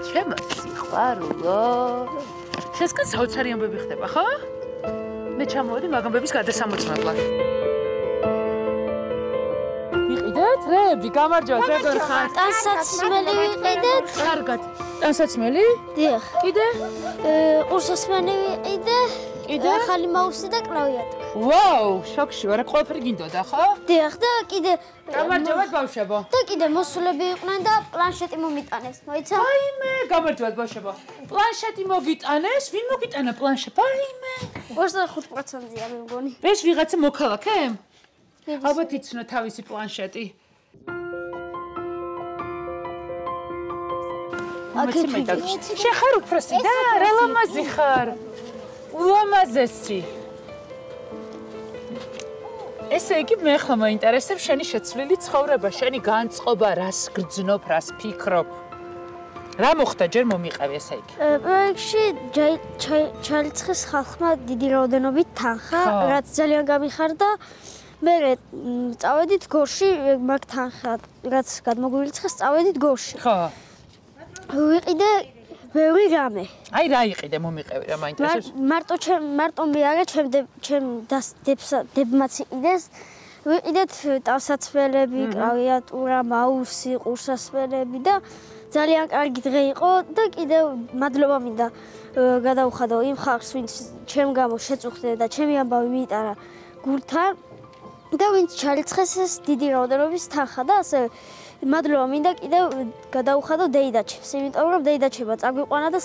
ჩემო სიყვარულო. შესკან საოცარი ამბები ხდება, ხო? მე ჩამოვედი მაგ ამბების გადასამოწმებლად. ვიყიდეთ, რეები, გამარჯვოთ, როგორ ხართ? ტანსაცმელი ვიყიდეთ. კარგად. ტანსაცმელი? დიახ. კიდე? ყურსასმენი ვიყიდე. კიდე? ახალი მაუსი და კლავიატურა. ვაუ, შოქში ვარ, ყველაფერი გინდოდა, ხო? დიახ, და კიდე გამარჯვებათ ბავშვებო. და კიდე მოსულები იყვნენ და პლანშეტი მომიტანეს, მოიცა? აიმე, გამარჯვებათ ბავშვებო. პლანშეტი მოგიტანეს, ვინ მოგიტანა პლანშეტი? აიმე. 25%-ია მე მგონი. ეს ვიღაცა მოქალაქე? ალბათ იცნო თავისი პლანშეტი. შეხარ უფროსი და რა ლამაზი ხარ. ულამაზესი. ესე იგი მე ხომ მაინტერესებს შენი შეცვლილი ცხოვრება, შენი განწყობა, რას გრძნობ, რას ფიქრობ. რა მოხდა ჯერ მომიყევი ესე იგი? პროექტში ჩაირიცხეს ხალხმა დიდი რაოდენობით თანხა, რაც ძალიან გამიხარდა. მე წავედით გორში, მაგ თანხა, რაც გადმოგვირიცხეს, წავედით გორში. ხო. ვიყიდე ბევრი რამე. აი რა იყიდე მომიყევი რა მაინტერესებს? მარტო მე არა, ჩემ დებმაც იყიდეს. ვიყიდეთ ტანსაცმელები, კლავიატურა, მაუსი, ყურსასმელები და ძალიან კარგი დღე იყო და კიდევ მადლობა მინდა გადავხადო იმ ხალხს, ვინც ჩემ გამო შეწუხდა და ჩემი ამბავი მიიტარა გულთან და ვინც ჩარიცხეს ეს დიდი რაოდენობის თანხა და ასე მადლობა მინდა კიდევ გადავხადო დეიდაჩემს, იმიტომ რომ დეიდაჩება წაგვიყვანა და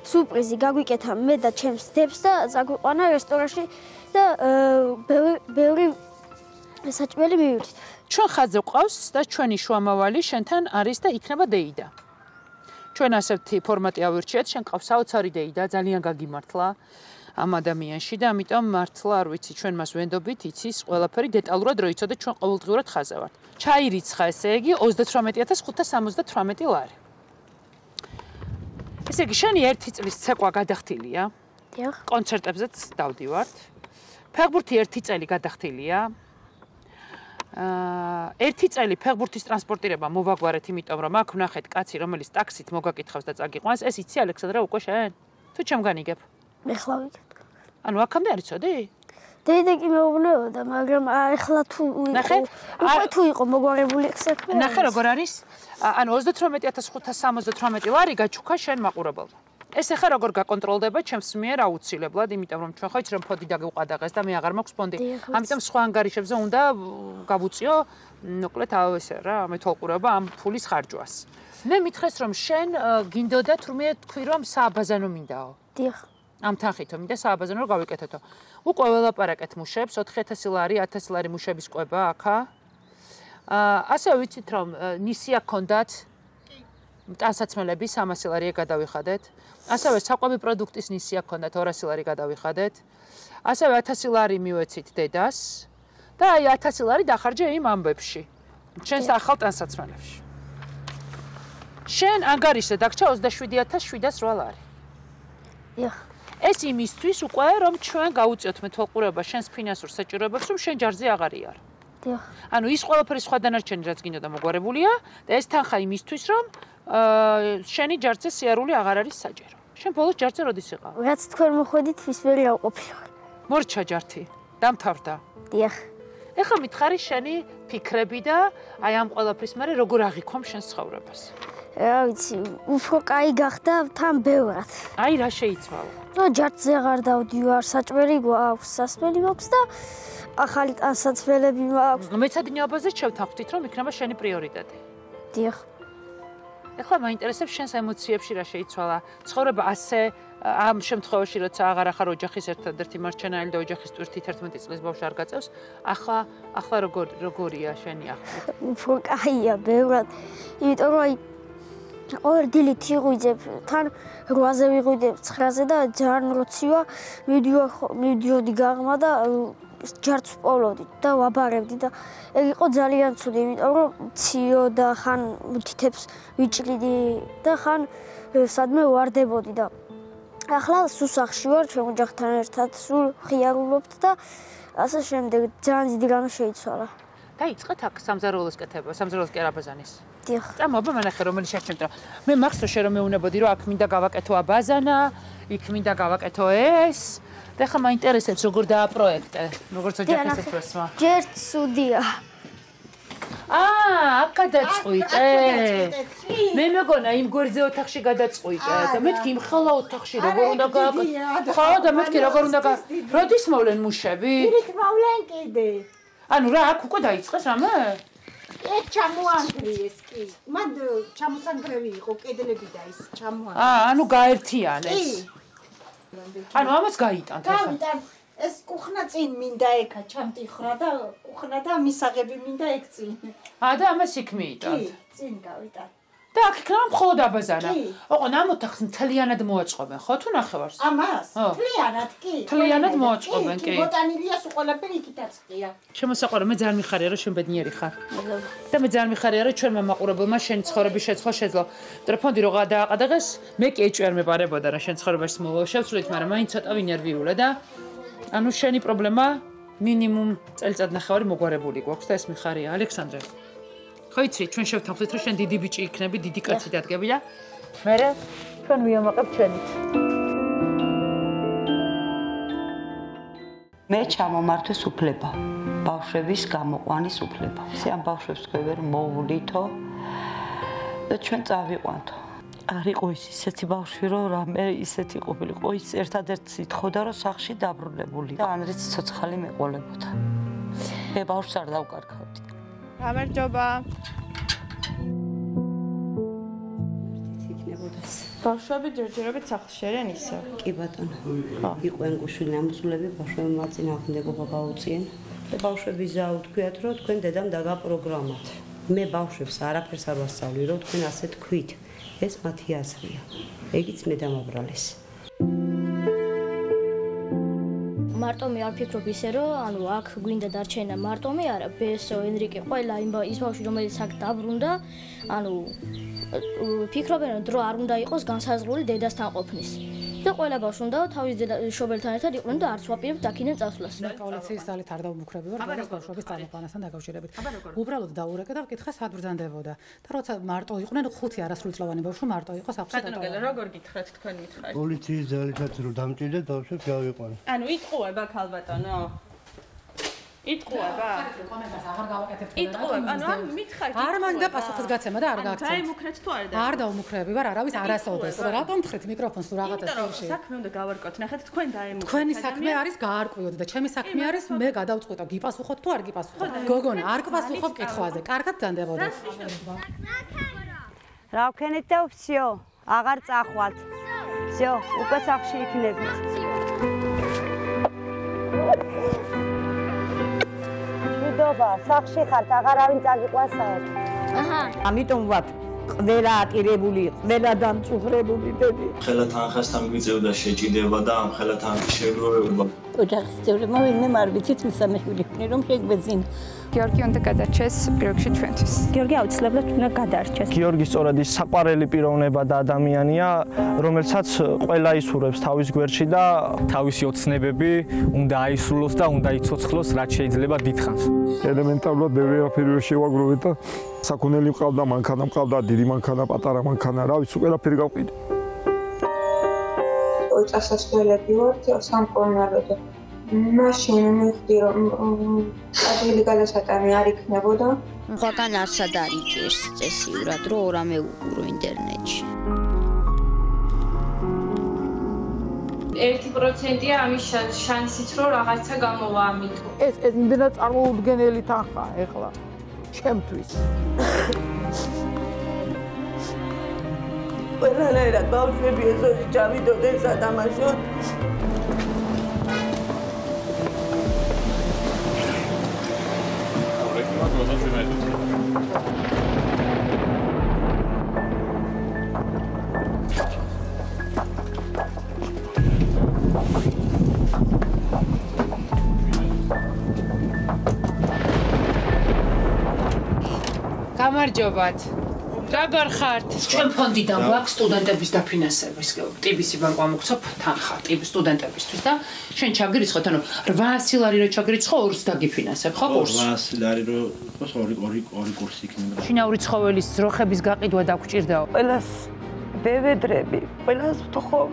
სურპრიზი გაგვიკეთა მე და ჩემს დებს და წაგვიყვანა რესტორანში და ბევრი საჭმელი მივიდით. ჩვენ ხაზზე ვყავს და ჩვენი შუამავალი შენთან არის და იქნება დეიდა. ჩვენ ასეთი ფორმატი ავირჩიეთ, შენ ყავს საოცარი დეიდა, ძალიან გაგიმართლა ამ ადამიანში და ამიტომ მართლა არ ვიცი, ჩვენ მას ვენდობით, იცის ყველაფერი დეტალურად რო იცოდეთ, ჩვენ ყოველდღიურად ხაზზე ვართ. ჩაირიცხა ესე იგი 38578 ლარი. ესე იგი შენი 1 წლის ცეკვა გადახდილია. დიახ. კონცერტებზეც დავდივართ. ფეხბურთი 1 წელი გადახდილია. 1 წელი ფეხბურთის ტრანსპორტირება მოვაგვარეთ, იმიტომ რომ აქ ვნახეთ კაცი, რომელიც ტაქსით მოგაკითხავს და წაგიყვანს. ეს იცი ალექსანდრა უკვე შენ? თუ ჩემ განიგებ? მე ხლა ვიგებ. ანუ აქამდე არ იცოდი? დეიდა კი მეუბნებოდა, მაგრამ ახლა თუ იყო მოგვარებული საქმე. ნახე როგორ არის? ანუ 38578 ლარი გაჩუქა შენ მაყურებელს. ეს ახლა როგორ გაკონტროლდება ჩემს მიერ აუცილებლად, იმიტომ რომ ჩვენ ხო იცი რომ ფონდი დაგიყვადაღეს და მე აღარ მაქვს ფონდი. ამიტომ სხვა ანგარიშებზე უნდა გავუწიო, მოკლედ ესე რა, მეთვალყურება ამ ფულის ხარჯვას. მე მითხრეს რომ შენ გინდოდა თურმე თქვი რომ სააბაზანო მინდაო. დიახ. ამ თანხითო მინდა სააბაზანო რომ გავიკეთეთო. უკვე ველაპარაკეთ მუშებს, 4000 ლარი, 1000 ლარი მუშების ყვება აქა. ასე ვიცით რომ ნისია გქონდათ ტანსაცმელები 300 ლარი გადავიხადეთ. ასევე საკვები პროდუქტის ნისია გქონდათ 200 ლარი გადავიხადეთ. ასევე 1000 ლარი მივეცით დედას და აი 1000 ლარი დახარჯე იმ ამბებში. შენს ახალ ტანსაცმელებში. შენ ანგარიშზე დაგჭა 27708 ლარი. დიახ. ეს იმისთვის უკვე რომ ჩვენ გავუწიოთ მეთვალყურება შენს ფინანსურ საჭიროებებს, რომ შენ ჯარზე აღარ იარ. დიახ. ანუ ის ყველაფერი სხვა დანარჩენი რაც გინდოდა მოგვარებულია და ეს თანხა იმისთვის რომ შენი ჯარზე სიარული აღარ არის საჭირო. შენ ბოლოს ჯარზე როდის იყავ? რაც თქვენ მოხვედით, ის ვერ ავყოფილიყარ. მორჩა ჯართი. დამთავრდა. დიახ. ეხლა მითხარი შენი ფიქრები და აი ამ ყველაფრის მერე როგორ აღიქვამ შენს ცხოვრებას. რა ვიცი, უფრო კაი გახდა თან ბევრად. აი რა შეიცვალა? ნუ ჯართზე აღარ დავდივარ, საჭმელი გვაქვს, სასმელი მაქვს და ახალი ტანსაცმელები მაქვს. მეცადინეობაზე შევთანხმდით რომ იქნება შენი პრიორიტეტი. დიახ. ეხლა მაინტერესებს შენს ემოციებში რა შეიცვალა? ცხოვრება ასე ამ შემთხვევაში როცა აღარ ახარ ოჯახის ერთადერთი მარჩენალი და ოჯახის ტვირთი 11 წლის ბავშვი არ გაწევს, ახლა როგორია შენი ახლა? უფრო კაია ბევრად. იმიტომ რომ აი ორ დილით იღვიძებ, თან 8-ზე ვიღვიდებ 9-ზე და ძალიან როცივა, მივდიოდი გაღმა და ჯარც ვპოვლოდი და ვაბარებდი და ეგ იყო ძალიან ცუდი, იმიტომ რომ ციო და ხან თითებს ვიჭრიდი და ხან სადმე ვარდებოდი და ახლა სუსახში ვარ ჩემ ოჯახთან ერთად, სულ ხიარულობთ და ასე შემდეგ ძალიან დიდი რამე შეიცვალა. დაიწყეთ აქ სამზარეულოს კეთება, სამზარეულოს კერაბაზანის. დიახ. წამოაბა მანახე რომელი შეჩემთ რა. მე მახსოვს შე რომ მეუნებოდი რომ აქ მინდა გავაკეთო აბაზანა, იქ მინდა გავაკეთო ეს. და ხა მაინტერესებს როგორ დააპროექტე, როგორც ოჯახის უფროსმა. ჯერ ცუდია. აქ გადაწყვიტე. მე მეგონა იმ გვერდზე ოთახში გადაწყვიტე და მეთქი იმ ხელა ოთახში როგორ უნდა გააკეთო. ხო და მეთქი როგორ უნდა როდის მოვლენ მუშები? იქ მოვლენ კიდე. ანუ რა აქ უკვე დაიწყეს რამე? ეს ჩამოანგრიეს კი. მან ჩამოსანგრევი იყო კედლები და ის ჩამოანგრიეს. ანუ გაერთიანეს. ანუ ამას გაიტანთ ახლა. გავიტან ეს კუხნა წინ მინდა ეკა ჩამტიხრა და კუხნა და მისაღები მინდა ეგ წინ. და ამას იქ მიიტანთ. კი, წინ გავიტან. და აქ იქნება მხოლოდ აბაზანა. ოღონ ამ ოთახს მთლიანად მოაწყობენ, ხო თუ ნახევარს? ამას? მთლიანად კი. მთლიანად მოაწყობენ, კი. ბოტანილია სულ ყველაფერი იქით აწყია. შემოსაყვარო, მე ძალიან მიხარია რომ შენ ბედნიერი ხარ. და მე ძალიან მიხარია რომ ჩვენმა მაყურებელმა შენი ცხოვრების შეცვლა შეძლო. ტრეფონდი რო გადააყადაღეს, მე კი ეჭვი არ მეპარებოდა რა შენ ცხოვრებაში მოვა შევცვლით, მაგრამ მაინც ცოტა ვინერვიულა და ანუ შენი პრობლემა მინიმუმ წელიწად ნახევარი მოგვარებული გვაქვს და ეს მიხარია, ალექსანდრე. ხო იცი, ჩვენ შევთანხმდით რომ შენ დიდი ბიჭი იქნები, დიდი კაცი დადგები და მერე ჩვენ ვიამაყებ ჩვენით. მე ჩამომართვეს უფლება, ბავშვების გამოყვანის უფლება. ისე ამ ბავშვებს თქვენ ვერ მოვლითო და ჩვენ წავიყვანთო. არ იყო ის ისეთი ბავშვი რომ რამე ისეთი ყოფილიყო, ის ერთადერთი ითხოვდა რომ სახლში დაბრუნებული და ანრიც ცოცხალი მეყოლებოდა. მე ბავშვს არ დავკარგავდი. გამარჯობა. ბავშვები ჯერჯერობით სახლში არიან ისე. კი ბატონო. იყო ენგუშვილი ნამუსულები, ბავშვებმა მაწინააღმდეგობა გაუწიენ და ბავშვები ზაუთქვიათ რომ თქვენ დედამ დაგაპროგრამათ. მე ბავშვებს არაფერს არ ვასწავლი რომ თქვენ ასე თქვით. ეს მათი აზრია. ეგიც მე დამაბრალეს. მარტომი არ ფიქრობ ისე რომ ანუ აქ გვინდა დარჩენა მარტომი არა ბესო ენრიკე ყველა ის ბავშვი რომელიც აქ დაბრუნდა ანუ ფიქრობენ რომ დრო არ უნდა იყოს განსაზღვრული დედასთან ყოფნის და ყველა ბავშვი უნდა თავის შობელთან ერთად იყვნენ და არც ვაპირებთ აქედან წასვლას. კოალიციის ძალით არ დავმუქრები ვარ დედას ბავშვების წარმოყვანასთან დაკავშირებით. უბრალოდ დაურეკე და ვკითხე სად ბრძანდებოდა და როცა მარტო იყვნენ 5 არასრულწლოვანი ბავშვი მარტო იყო სახლში და ბატონო როგორ გითხრათ თქვენ მითხარით? კოალიციის ძალითაც რომ დამჭირდეთ ბავშვებს გავიყვანეთ. ანუ იტყუება ქალბატონო? იტყუება? კომენტარს აღარ გავაკეთებ თორემ. იტყუება, ანუ ამ მითხარით. არ მაგდა პასუხისგაცემა და არ გააქცევთ. დაიმუქრეთ თუ არა და? არ დაუმუქრები ვარ, არავის არასოდეს. რატომ თხრით მიკროფონს თუ რაღაცას ფილში? საქმე უნდა გავარკვიოთ. ნახეთ, თქვენ დაემუქრეთ. თქვენი საქმე არის გაარკვიოთ და ჩემი საქმე არის მე გადავწყვიტო, გიპასუხოთ თუ არ გიპასუხოთ. გოგონა, არ გპასუხობ კითხვაზე. კარგად ძანდებოდეთ. რა ვქენით და ვსიო, აღარ წახვალთ. ვსიო, უკვე სახლში იქნებით. მშვიდობა, სახლში ხართ, აღარავინ წაგიყვანს საერთოდ. აჰა. ამიტომ ვარ ყველა აკირებული, ყველა დამწუხრებული დედი. ხელა თანხასთან გვიწევდა შეჭიდება და ამ ხელა თანხის შეგროვება. ოჯახის წევრებმა ვინმე არ ვიცით მისამე შვილი ხნი რომ შეგვეძინა. გიორგი უნდა გადარჩეს პიროგში ჩვენთვის. გიორგი აუცილებლად უნდა გადარჩეს. გიორგი სწორედ ის საყვარელი პიროვნება და ადამიანია, რომელსაც ყველა ისურვებს თავის გვერდში და თავისი ოცნებები უნდა აისრულოს და უნდა იცოცხლოს, რაც შეიძლება დიდხანს. ელემენტარულად ბევრი აფერი შევაგროვეთ და საქონელი მყავდა, მანქანა მყავდა, დიდი მანქანა, პატარა მანქანა, რა ვიცი, ყველაფერი გავყიდე. წასასვლელები ვართ სამკურნალოდ. მაშინ მივხვდი რომ ადვილი გადასატანი არ იქნებოდა. ხვაგან არსად არის ჭირს წესიურად რომ ორამე უყურო ინტერნეტში. 1%-ია ამის შანსით რომ რაღაცა გამოვა ამითო. ეს იმდენად წარმოუდგენელი თანხაა ეხლა ჩემთვის. ყველანაირად ბავშვები ეზოში ჩავიდოდნენ სადამაშოდ. გამარჯობათ. რა გარხართ? ჩვენ ფონდიდან გვაქვს სტუდენტების დაფინანსების ტიბისი ბანკო ამოგცო თანხა ტიბის სტუდენტებისთვის და შენ ჩაგირიცხოთ, ანუ 800 ლარი რო ჩაგირიცხო, 2-ს დაგიფინანსებ, ხო კურსს? 800 ლარი რო იყოს ორი კურსი იქნება. შინაური ცხოველის ძროხების გაყიდვა დაგჭირდაო. ყველას ბევედრები, ყველას ვთხოვ,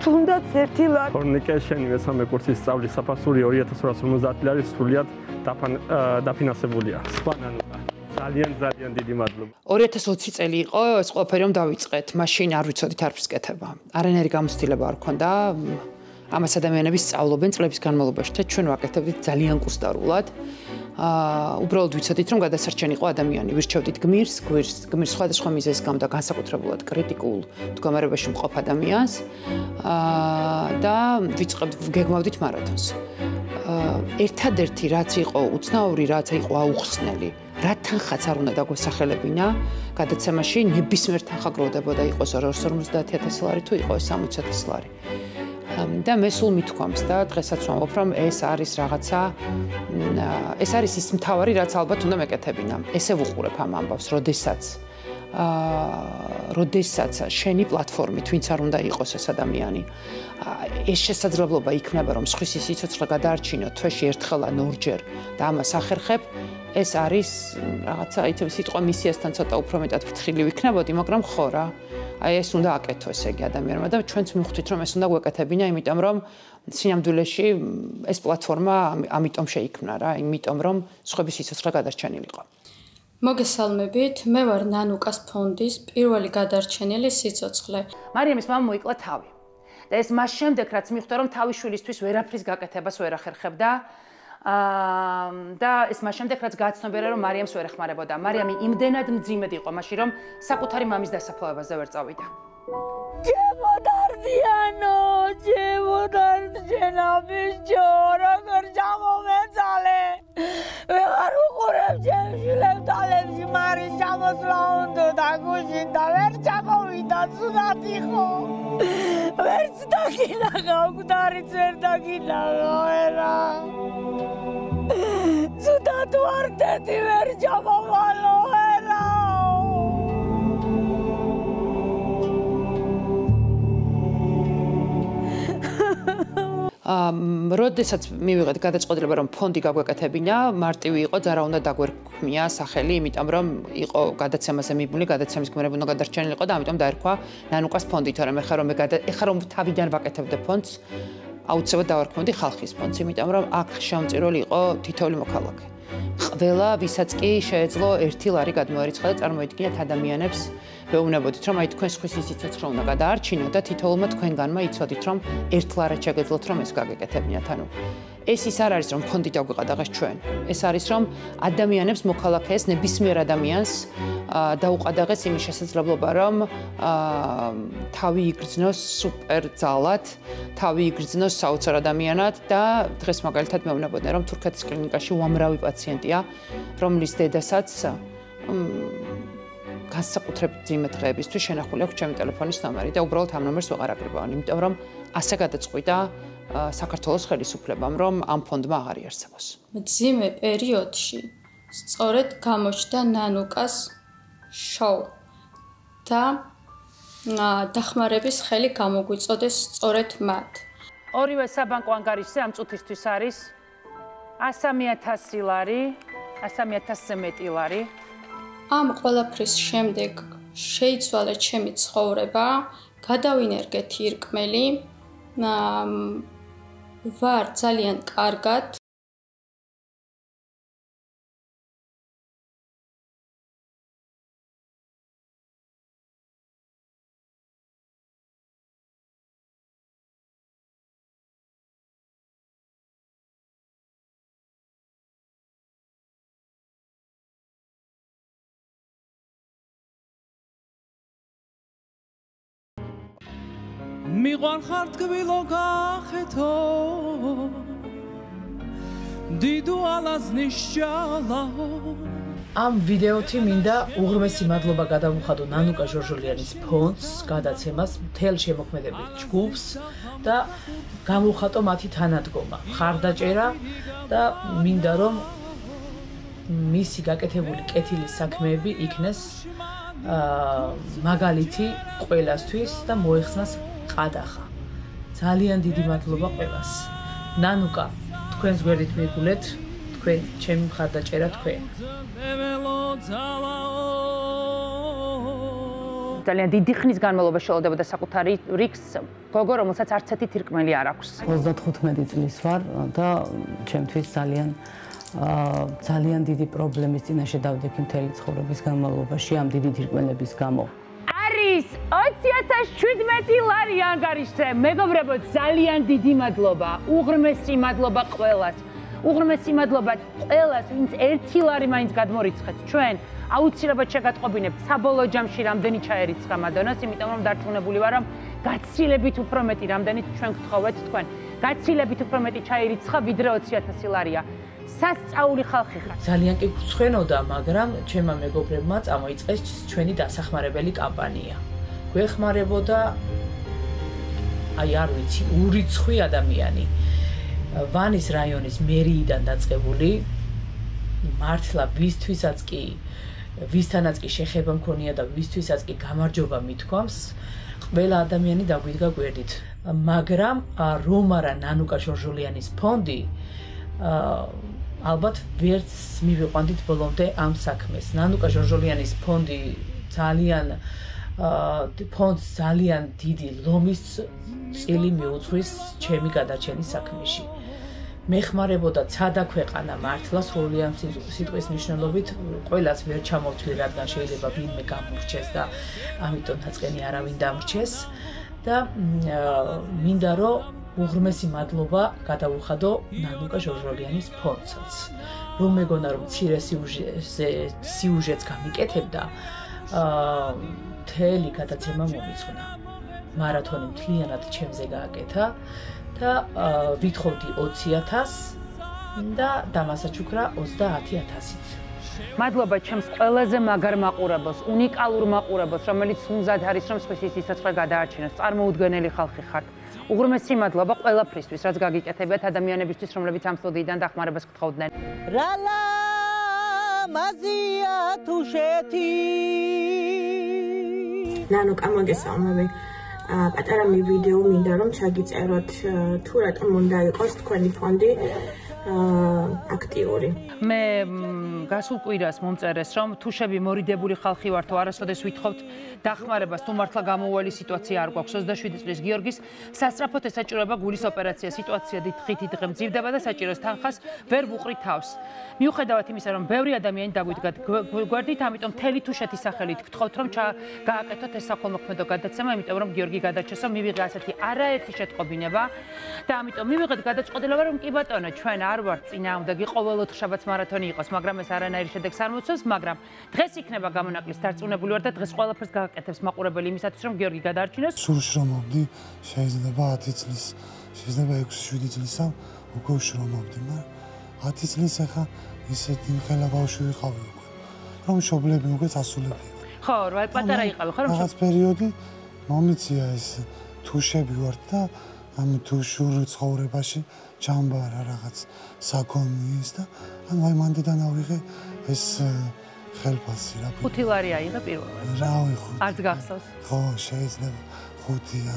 თუნდაც 1 ლარი. Communication მესამე კურსის სწავლის საფასური 2250 ლარი სრულიად დაფინანსებულია. სპანანუა. ძალიან დიდი მადლობა. 2020 წელი იყო ეს ყველაფერი რომ დავიწყეთ. მაშინ არ ვიცოდით არაფრის კეთება. არანაირი გამოცდილება არ ქონდა. ამას ადამიანები სწავლობენ წლების განმავლობაში და ჩვენ ვაკეთებდით ძალიან კუსტარულად. უბრალოდ ვიცოდით რომ გადასარჩენი იყო ადამიანი. ვირჩევდით გმირს სხვადასხვა მიზეზის გამო და განსაკუთრებულად კრიტიკულ მდგომარეობაში მყოფ ადამიანს და გეგმავდით მარათონს. ერთადერთი რაც იყო უცნაური, რაც იყო აუხსნელი, რა თანხაც არ უნდა დაგვესახელებინა, გადაცემაში ნებისმიერ თანხა გროვდებოდა იყოს 250,000 ლარი თუ იყოს 60,000 ლარი. და მე სულ მithქვამს და დღესაც ვამბობ რომ ეს არის რაღაცა ეს არის ის მთავარი რაც ალბათ უნდა მეკეთებინა. ესე ვუყურებ ამ ამბავს, როდესაც შენი პლატფორმით ვინც არ უნდა იყოს ეს ადამიანი ეს შესაძლებლობა იქნება რომ სხვის სიცოცხლე გადაარჩინო თვეში ერთხელ ან ორჯერ და ამას ახერხებ ეს არის რაღაცა იცი სიტყვა მისიასთან ცოტა უფრო მეტად ფრთხილი ვიქნებოდი მაგრამ ხო რა აი ეს უნდა აკეთო ესე იგი ადამიანმა და ჩვენც მივხვდით რომ ეს უნდა გვეკეთებინა იმიტომ რომ სინამდვილეში ეს პლატფორმა ამიტომ შეიქმნა რა იმიტომ რომ სხვების სიცოცხლე გადარჩენილიყო მოგესალმებით, მე ვარ ნანუკას ფონდის პირველი გადარჩენილი სიცოცხლე. მარიამის მამა მოიკლა თავი. და ეს მას შემდეგ რაც მიხვდა რომ თავის შვილისთვის ვერაფრის გაკეთებას ვერ ახერხებდა და ეს მას შემდეგ რაც გაცნობიერა რომ მარიამს ვერ ეხმარებოდა. მარიამი იმდენად მძიმედ იყო მაშინ რომ საკუთარი მამის დასაფლავებაზე ვერ წავიდა. ჩემოდარდიანო, ჩემოდარდიანობის ჯო, როგორ ჩამომეცალე. ვეღარ უყურებ ჩემშვილებს თალებში მარის ჩამოსვლა უნდა და გუშინ და ვერ ჩამოვიდა ცუდად იყო. ვერც დაგინაღა, მკვდარიც ვერ დაგინაღა, ვერა. ცუდად ვარდეთი ვერ ჩამოვალო, ვერა. როდესაც მივიღეთ გადაწყვეტილება რომ ფონდი გაგვეკეთებინა, მარტივი იყო, ზარა უნდა დაგვერქმია სახელი, იმიტომ რომ იყო გადაცემაზე მიბმული, გადაცემის გმირები უნდა გადარჩენილიყო და ამიტომ დაერქვა ნანუკას ფონდი, თორემ ეხლა რომ თავიდან ვაკეთებდე ფონდს, აუცილებლად დავარქმევდი ხალხის ფონდს, იმიტომ რომ აქ შემომწირული იყო თითოეული მოქალაქე. ყველა ვისაც კი შეეძლო 1 ლარი გადმოერიცხა და წარმოიდგინეთ ადამიანებს ვეუბნებოდით რომ აი თქვენ სხვის სიცოცხლე უნდა გადაარჩინოთ და თითოეულმა თქვენგანმა იცოდით რომ 1 ლარად შეგეძლოთ რომ ეს გაგეკეთებინათ ანუ ეს ის არ არის რომ ფონდი დაგვიყადაღეს ჩვენ ეს არის რომ ადამიანებს მოქალაქეებს ნებისმიერ ადამიანს დაუყადაღეს იმის შესაძლებლობა რომ თავი იგრძნოს სუპერ ძალად თავი იგრძნოს საოცარ ადამიანად და დღეს მაგალითად მეუბნებოდნენ რომ თურქეთის კლინიკაში უამრავი პაციენტია რომლის დედასაც განსაკუთრებით ძიმე დღეებისთვის შენახული აქვს ჩემი ტელეფონის ნომერი და უბრალოდ ამ ნომერს ვეღარ აკრიბავენ, იმიტომ რომ ასე გადაწყვიტა საქართველოს ხელისუფლებამ, რომ ამ ფონდმა აღარ იარსებოს. მძიმე პერიოდში სწორედ გამოჩნდა ნანუკას შოუ და დახმარების ხელი გამოგვიწოდეს სწორედ მათ. ორივე საბანკო ანგარიშზე ამ წუთისთვის არის 100,000 ლარი, 100,000-ზე მეტი ლარი. ამ ყველაფრის შემდეგ შეიცვალა ჩემი ცხოვრება, გადავინერგე თირკმელი, ვარ ძალიან კარგად. მიყვარხარ თკბილო გახეთო დიდუ ალაზნის ჭალაო ამ ვიდეოთი მინდა უღრმესი მადლობა გადავუხადო ნანუკა ჟორჟოლიანის ფონდს, გადაცემას, მთელ შემოქმედებით ჯგუფს და გამოვხატო მათი თანადგომა, მხარდაჭერა და მინდა რომ მისი გაკეთებული კეთილის საქმეები იქნეს მაგალითი ყველასთვის და მოეხსნას ყადახა. ძალიან დიდი მადლობა ყველას. ნანუკა, თქვენს გვერდით მიგულეთ, თქვენ ჩემი მხარდაჭერა თქვენ. ძალიან დიდი ხნის განმავლობაში შელოდებოდა საკუთარი რიგს, გოგო, რომელსაც არც ერთი თირკმელი არ აქვს. 35 წლის ვარ და ჩემთვის ძალიან დიდი პრობლემის წინაშე დავდექი მთელი ცხოვრების განმავლობაში ამ დიდი თირკმელების გამო. არის 20017 ლარი ანგარიშზე. მეგობრებო, ძალიან დიდი მადლობა. უღრმესი მადლობა ყველას. უღრმესი მადლობა ყველას, ვინც 1 ლარი მაინც გადმორიცხეთ. ჩვენ აუცილებლად შეგატყობინებთ საბოლოო ჯამში რამდენი ჩაერიცხა მადონას, იმიტომ რომ დარწმუნებული ვარ, რომ გაცილებით უფრო მეტი რამდენიც ჩვენ გთხოვეთ თქვენ. გაცილებით უფრო მეტი ჩაერიცხა, ვიდრე 20000 ლარია. სასწაული ხალხი ხარ. ძალიან კი გვცხვენოდა, მაგრამ ჩემმა მეგობრებმა წამოიწყეს ჩვენი დასახმარებელი კამპანია. გვეხმარებოდა აი არ ვიცი, ურიცხვი ადამიანი. ვანის რაიონის მერიიდან დაწყებული მართლა ვისთანაც კი შეხება მქონია და ვისთვისაც კი გამარჯობა მithქვამს, ყველა ადამიანი დაგვიდგა გვერდით. მაგრამ რომ არა ნანუკა ჟორჟოლიანის ფონდი, ალბათ ვერც მივიყვანდით ბოლომდე ამ საქმეს. ნანუკა ჟორჟოლიანის ფონდი ფონდს ძალიან დიდი ლომის წილი მიუძღვის ჩემი გადარჩენის საქმეში. მეხმარებოდა ცადა ქვეყანა მართლა სრული ამ სიტყვის მნიშვნელობით ყველას ვერ ჩამოვთვლი, რადგან შეიძლება ვინმე გამორჩეს და ამიტომ დაწყენი არავინ დამრჩეს და მინდა რომ უღრმესი მადლობა გადავუხადო ნანუკა ჟორჟოლიანის ფონდსაც. რომ მეგონა რომ მცირე სიუჟეტს გამიკეთებდა, მთელი გადაცემა მომიწყნა. მარათონი მთლიანად ჩემზე გააკეთა და ვითხოვდი 20000 და დამასაჩუქრა 30000-ით. მადლობა ჩემს ყველაზე მაგარ მაყურებელს, უნიკალურ მაყურებელს, რომელიც მზად არის რომ სხვისი სიცოცხლე გადაარჩინოს. წარმოუდგენელი ხალხი ხართ. უღრმესი მადლობა ყველაფრისთვის, რაც გაგიკეთებიათ ადამიანებისთვის, რომლებიც ამ სტუდიიდან დახმარებას გთხოვდნენ. რალა მაზია თუშეთი ნანუკა მოგესალმები. პატარა ვიდეო მინდა რომ ჩაგიწეროთ თუ რატომ უნდა იყოს თქვენი ფონდი აქტიური. მე გასულ კვირას მომწერეს რომ თუშები მორიდებული ხალხი ვართ, არასოდეს ვითხოვთ დახმარებას, თუ მართლა გამოუვალი სიტუაცია არ გვაქვს. 27 წლის გიორგის სასწრაფოდ ესაჭიროება გულის ოპერაცია. სიტუაცია დღითი დღე მძივდება და საჭიროს თანხას ვერ ვუყრით თავს. მიუხედავად იმისა, რომ ბევრი ადამიანი დაგვიდგათ გვერდით, ამიტომ მთელი თუშეთის სახელით გთხოვთ რომ გააკეთოთ ეს საქველმოქმედო გადაცემა, იმიტომ რომ გიორგი გადარჩესო, მივიღე ასეთი არაერთი შეტყობინება და ამიტომ მივიღეთ გადაწყვეტილება რომ კი ბატონო, ჩვენ არ ვართ წინააღმდეგი ყოველ ოთხშაბათს მარათონი იყოს, მაგრამ ეს არანაირი შედეგს არ მოწევს, მაგრამ დღეს იქნება გამონაკლისს დარწმუნებული ვარ და დღეს ყველაფერს გააკეთებს მაყურებელი იმისათვის რომ გიორგი გადაარჩინოს. სულ შრომობდი, შეიძლება 10 წლის, შეიძლება 6-7 წლისა უკვე შრომობდი, მაგრამ 10 წლის ახლა ისეთი ხელა ბავშვი ვიყავი უკვე. რომ მშობლები უკვე წასულები. ხო, პატარა იყავი, ხო რომ რაღაც პერიოდი მომიცია ეს თუშები ვართ და ამ თუშურ ცხოვრებაში ჯამბარა რაღაც საქონლის და ანუ აი მანდიდან ავიღე ეს ხელფასი რა. 5 ლარი აიღე პირველად. რა ვიხო. არც გახსოვს. ხო, შეიძლება 5-ია.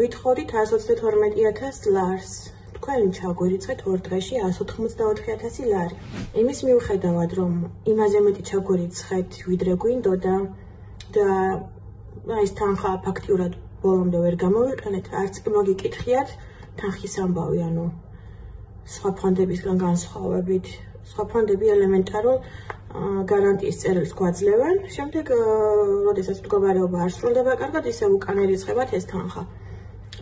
ვითხოვდით 122000 ლარს. თქვენ ჩაგვირიცხეთ 2 დღეში 184000 ლარი. იმის მიუხედავად, რომ იმაზე მეტი ჩაგვირიცხეთ, ვიდრე გვინდოდა და ეს თანხა ფაქტიურად ბოლომდე ვერ გამოვიყენეთ, არც კი მოგიკითხიათ თანხის ამბავი, ანუ სხვა ფონდებისგან განსხვავებით. სხვა ფონდები ელემენტარულ გარანტიის წერილს გვაძლევენ, შემდეგ როდესაც მდგომარეობა არ სრულდება კარგად, ისევ უკან ერიცხებათ ეს თანხა.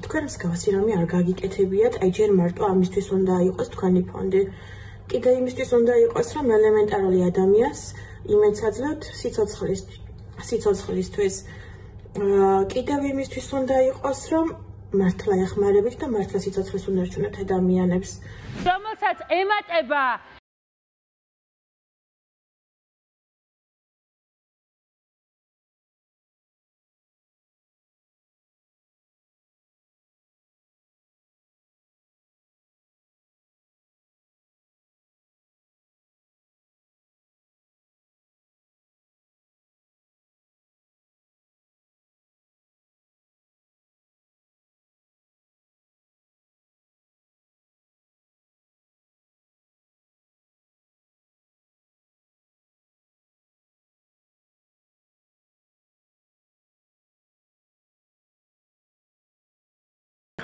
თქვენ მსგავსი რამე არ გაგიკეთებიათ, აი ჯერ მარტო ამისთვის უნდა იყოს თქვენი ფონდი. კიდე იმისთვის უნდა იყოს, რომ ელემენტარული ადამიანს იმედს აძლევთ სიცოცხლისთვის. კიდევ იმისთვის უნდა იყოს, რომ მართლა ეხმარებით და მართლა სიცოცხლის უნდა რჩუნოთ ადამიანებს. რომელსაც ემატება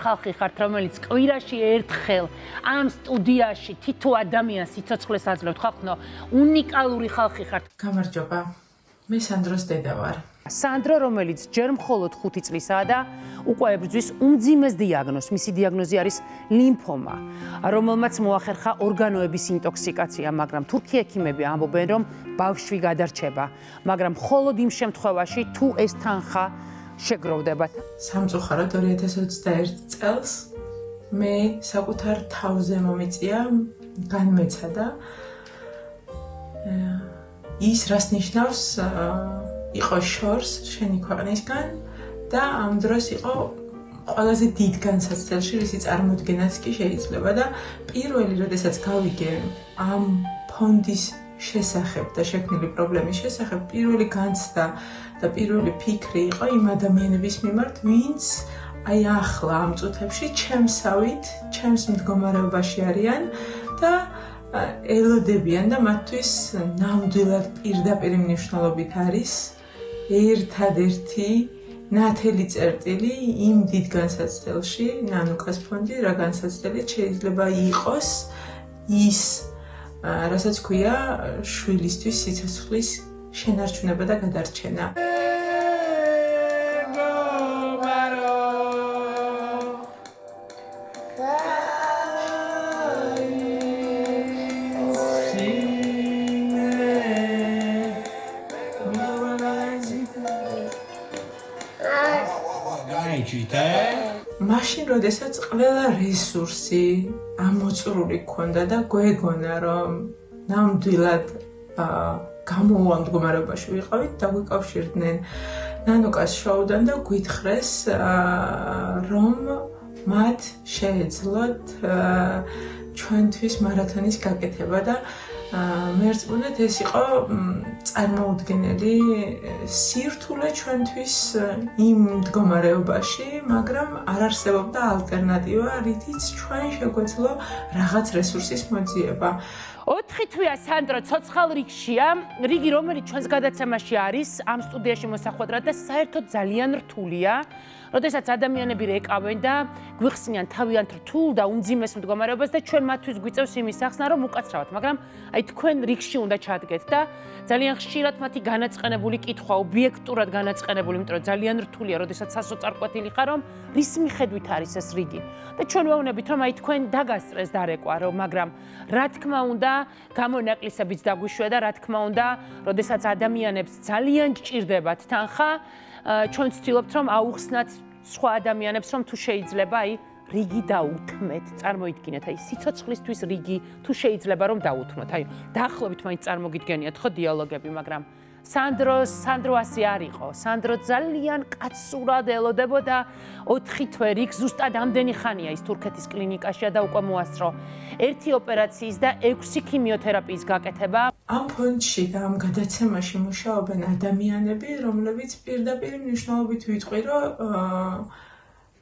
ხალხი ხართ, რომელიც კვირაში ერთხელ ამ სტუდიაში თითო ადამიანს სიცოცხლეს აძლევთ, ხალხო, უნიკალური ხალხი ხართ. გამარჯობა. მე სანდროს დედა ვარ. სანდრო, რომელიც ჯერ მხოლოდ 5 წლისაა და უკვე ებრძვის უმძიმეს დიაგნოზს. მისი დიაგნოზი არის ლიმფომა, რომელმაც მოახერხა ორგანოების ინტოქსიკაცია, მაგრამ თურქი ექიმები ამბობენ, რომ ბავშვი გადარჩება, მაგრამ მხოლოდ იმ შემთხვევაში, თუ ეს თანხა შეგროვდებათ. სამწუხაროდ 2021 წელს მე საკუთარ თავზე მომიწია განმეცადა ის რას ნიშნავს იყო შორს შენი ქვეყნისგან და ამ დროს იყო ყველაზე დიდ განსაცდელში, რისი წარმოდგენაც კი შეიძლება და პირველი, როდესაც გავიგე ამ ფონდის შესახებ და შექმნილი პრობლემის შესახებ, პირველი განცდა და პირველი ფიქრი იყო იმ ადამიანების მიმართ, ვინც აი ახლა ამ წუთებში ჩემსავით, ჩემს მდგომარეობაში არიან და ელოდებიან და მათთვის ნამდვილად პირდაპირ მნიშვნელობით არის ერთადერთი ნათელი წერტილი იმ დიდ განსაცდელში, ნანუკას ფონდი, რა განსაცდელი შეიძლება იყოს ის, რასაც ქვია შვილისთვის სიცოცხლის შენარჩუნება და გადარჩენა. მაშინ, როდესაც ყველა რესურსი ამოწურული გქონდა და გვეგონა, რომ ნამდვილად გამოუვალ მდგომარეობაში ვიყავით, დაგვიკავშირდნენ ნანუკას შოუდან და გვითხრეს, რომ მათ შეეძლოთ ჩვენთვის მარათონის გაკეთება და მერწმუნეთ ეს იყო წარმოუდგენელი სირთულე ჩვენთვის იმ მდგომარეობაში, მაგრამ არ არსებობდა ალტერნატივა, რითიც ჩვენ შეგვეძლო რაღაც რესურსის მოძიება. 4 თვეა სანდრო ცოცხალ რიგშია, რიგი რომელიც ჩვენს გადაცემაში არის, ამ სტუდიაში მოსახვედრად და საერთოდ ძალიან რთულია. როდესაც ადამიანები რეკავენ და გვიხსნიან თავიანთ რთულ და უმძიმეს მდგომარეობას და ჩვენ მათთვის გვიწევს იმის ახსნა, რომ უკაცრავად, მაგრამ აი თქვენ რიგში უნდა ჩადგეთ და ძალიან ხშირად მათი განაწყენებული კითხვა, ობიექტურად განაწყენებული, იმიტომ რომ ძალიან რთულია, როდესაც სასოწარკვეთილი ხარ, რომ რის მიხედვით არის ეს რიგი. და ჩვენ ვეუბნებით, რომ აი თქვენ დაგასწრეს დარეკვა, რომ მაგრამ რა თქმა უნდა, გამონაკლისებიც დაგვიშვია და რა თქმა უნდა, როდესაც ადამიანებს ძალიან გჭირდებათ თანხა, ჩვენ ვცდილობთ რომ აუხსნათ სხვა ადამიანებს რომ თუ შეიძლება აი რიგი დაუთმეთ, წარმოიდგინეთ აი სიცოცხლისთვის რიგი თუ შეიძლება რომ დაუთმოთ. აი დაახლოებით მაინც წარმოგიდგენიათ ხო დიალოგები, მაგრამ სანდრო ასე არ იყო. სანდრო ძალიან კაცურად ელოდებოდა 4 თვე რიგს, ზუსტად ამდენი ხანია ის თურქეთის კლინიკაშია და უკვე მოასწრო 1 ოპერაციის და 6 ქიმიოთერაპიის გაკეთება. ამ ფონდში და ამ გადაცემაში მუშაობენ ადამიანები, რომლებიც პირდაპირ მნიშვნელობით ვიტყვი, რომ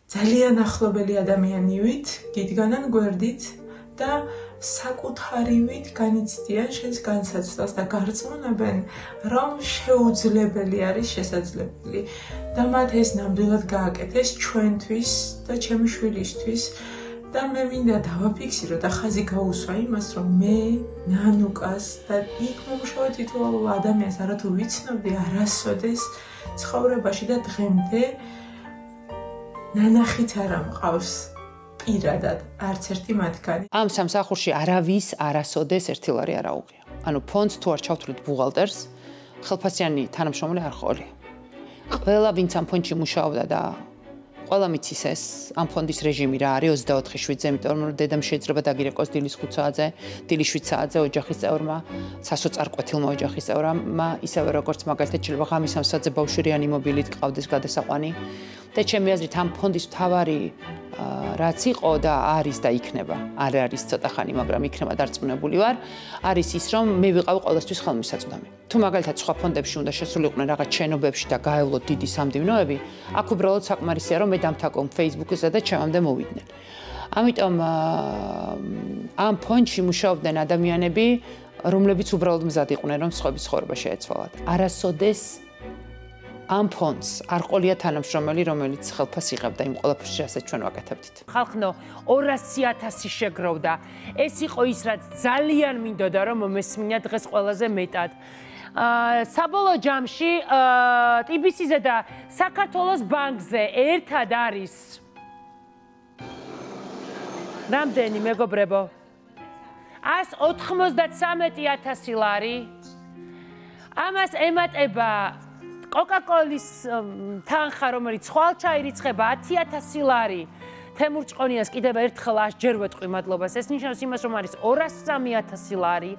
ძალიან ახლობელი ადამიანივით, გიდგანან გვერდით და საკუთარივით განიცდიან შენს განსაცდელს და გარწმუნებენ, რომ შეუძლებელი არის შესაძლებელი და მათ ეს ნამდვილად გააკეთეს ჩვენთვის და ჩემი შვილისთვის და მე მინდა დავაფიქსირო და ხაზი გაუსვა იმას, რომ მე ნანუკას და იქ მომუშავე თითოეულ ადამიანს არათუ ვიცნობდი არასოდეს ცხოვრებაში და დღემდე ნანახით არ მყავს პირადად არც ერთი მათგანი. ამ სამსახურში არავის არასოდეს ერთი ლარი არ აუღია. ანუ ფონდს თუ არ ჩავთვლით ბუღალტერს, ხელფასიანი თანამშრომელი არ ყოლია. ყველა ვინც ამ ფონდში მუშაობდა და ყველა მიცის ეს ამ ფონდის რეჟიმი რა არის 24/7-ზე, იმიტომ რომ დედამ შეიძლება დაგირეკოს დილის 5 საათზე, დილის 7 საათზე ოჯახის წევრმა, სასოწარკვეთილმა ოჯახის წევრმა, ისევე როგორც მაგალითად შეიძლება ღამის 3 საათზე ბავშვი რეანიმობილით ყავდეს გადასაყვანი. და ჩემი აზრით ამ ფონდის მთავარი რაც იყო და არის და იქნება, არ არის ცოტა ხანი, მაგრამ იქნება დარწმუნებული ვარ, არის ის, რომ მე ვიყავი ყოველთვის ხელმისაწვდომი. თუ მაგალითად სხვა ფონდებში უნდა შესულიყვნენ რაღაც შენობებში და გაევლოთ დიდი სამდივნოები, აქ უბრალოდ საკმარისია, რომ მე დამთაკო Facebook-ზე და ჩემამდე მოვიდნენ. ამიტომ ამ ფონდში მუშაობდნენ ადამიანები, რომლებიც უბრალოდ მზად იყვნენ, რომ სხვების ცხოვრება შეეცვალათ. არასოდეს ამ ფონდს არ ყოლია თანამშრომელი, რომელიც ხელფას იღებდა იმ ყველაფერს, რასაც ჩვენ ვაკეთებდით. ხალხნო 200,000 შეგროვდა. ეს იყო ის, რაც ძალიან მინდოდა, რომ მესმინა დღეს ყველაზე მეტად. საბოლოო ჯამში TBC-ზე და საქართველოს ბანკზე ერთად არის რამდენი მეგობრებო? 193,000 ლარი. ამას ემატება კოკაკოლის თანხა, რომელიც ხვალ ჩაირიცხება 10,000 ლარი. თემურ ჭყონიას კიდევ ერთხელ ჯერ ვეტყვი მადლობას. ეს ნიშნავს იმას, რომ არის 203,000 ლარი.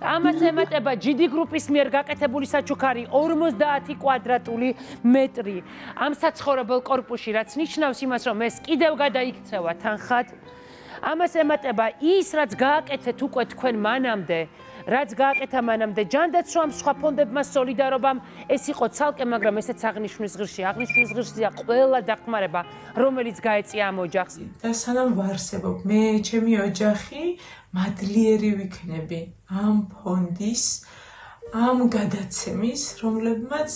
ამას ემატება GD გრუპის მიერ გაკეთებული საჩუქარი 50 კვადრატული მეტრი. ამ საცხოვრებელ კორპუსში, რაც ნიშნავს იმას, რომ ეს კიდევ გადაიქცევა თანხად. ამას ემატება ის, რაც გააკეთეთ უკვე თქვენ მანამდე, რაც გააკეთა მანამდე ჯანდაცვამ, სხვა ფონდებმა, სოლიდარობამ, ეს იყო ცალკე, მაგრამ ესეც აღნიშნვის ღირსია. აღნიშნვის ღირსია ყველა დახმარება, რომელიც გაეწია ამ ოჯახს. და სანამ ვარსებობ, მე, ჩემი ოჯახი მადლიერი ვიქნები ამ ფონდის, ამ გადაცემის, რომლებმაც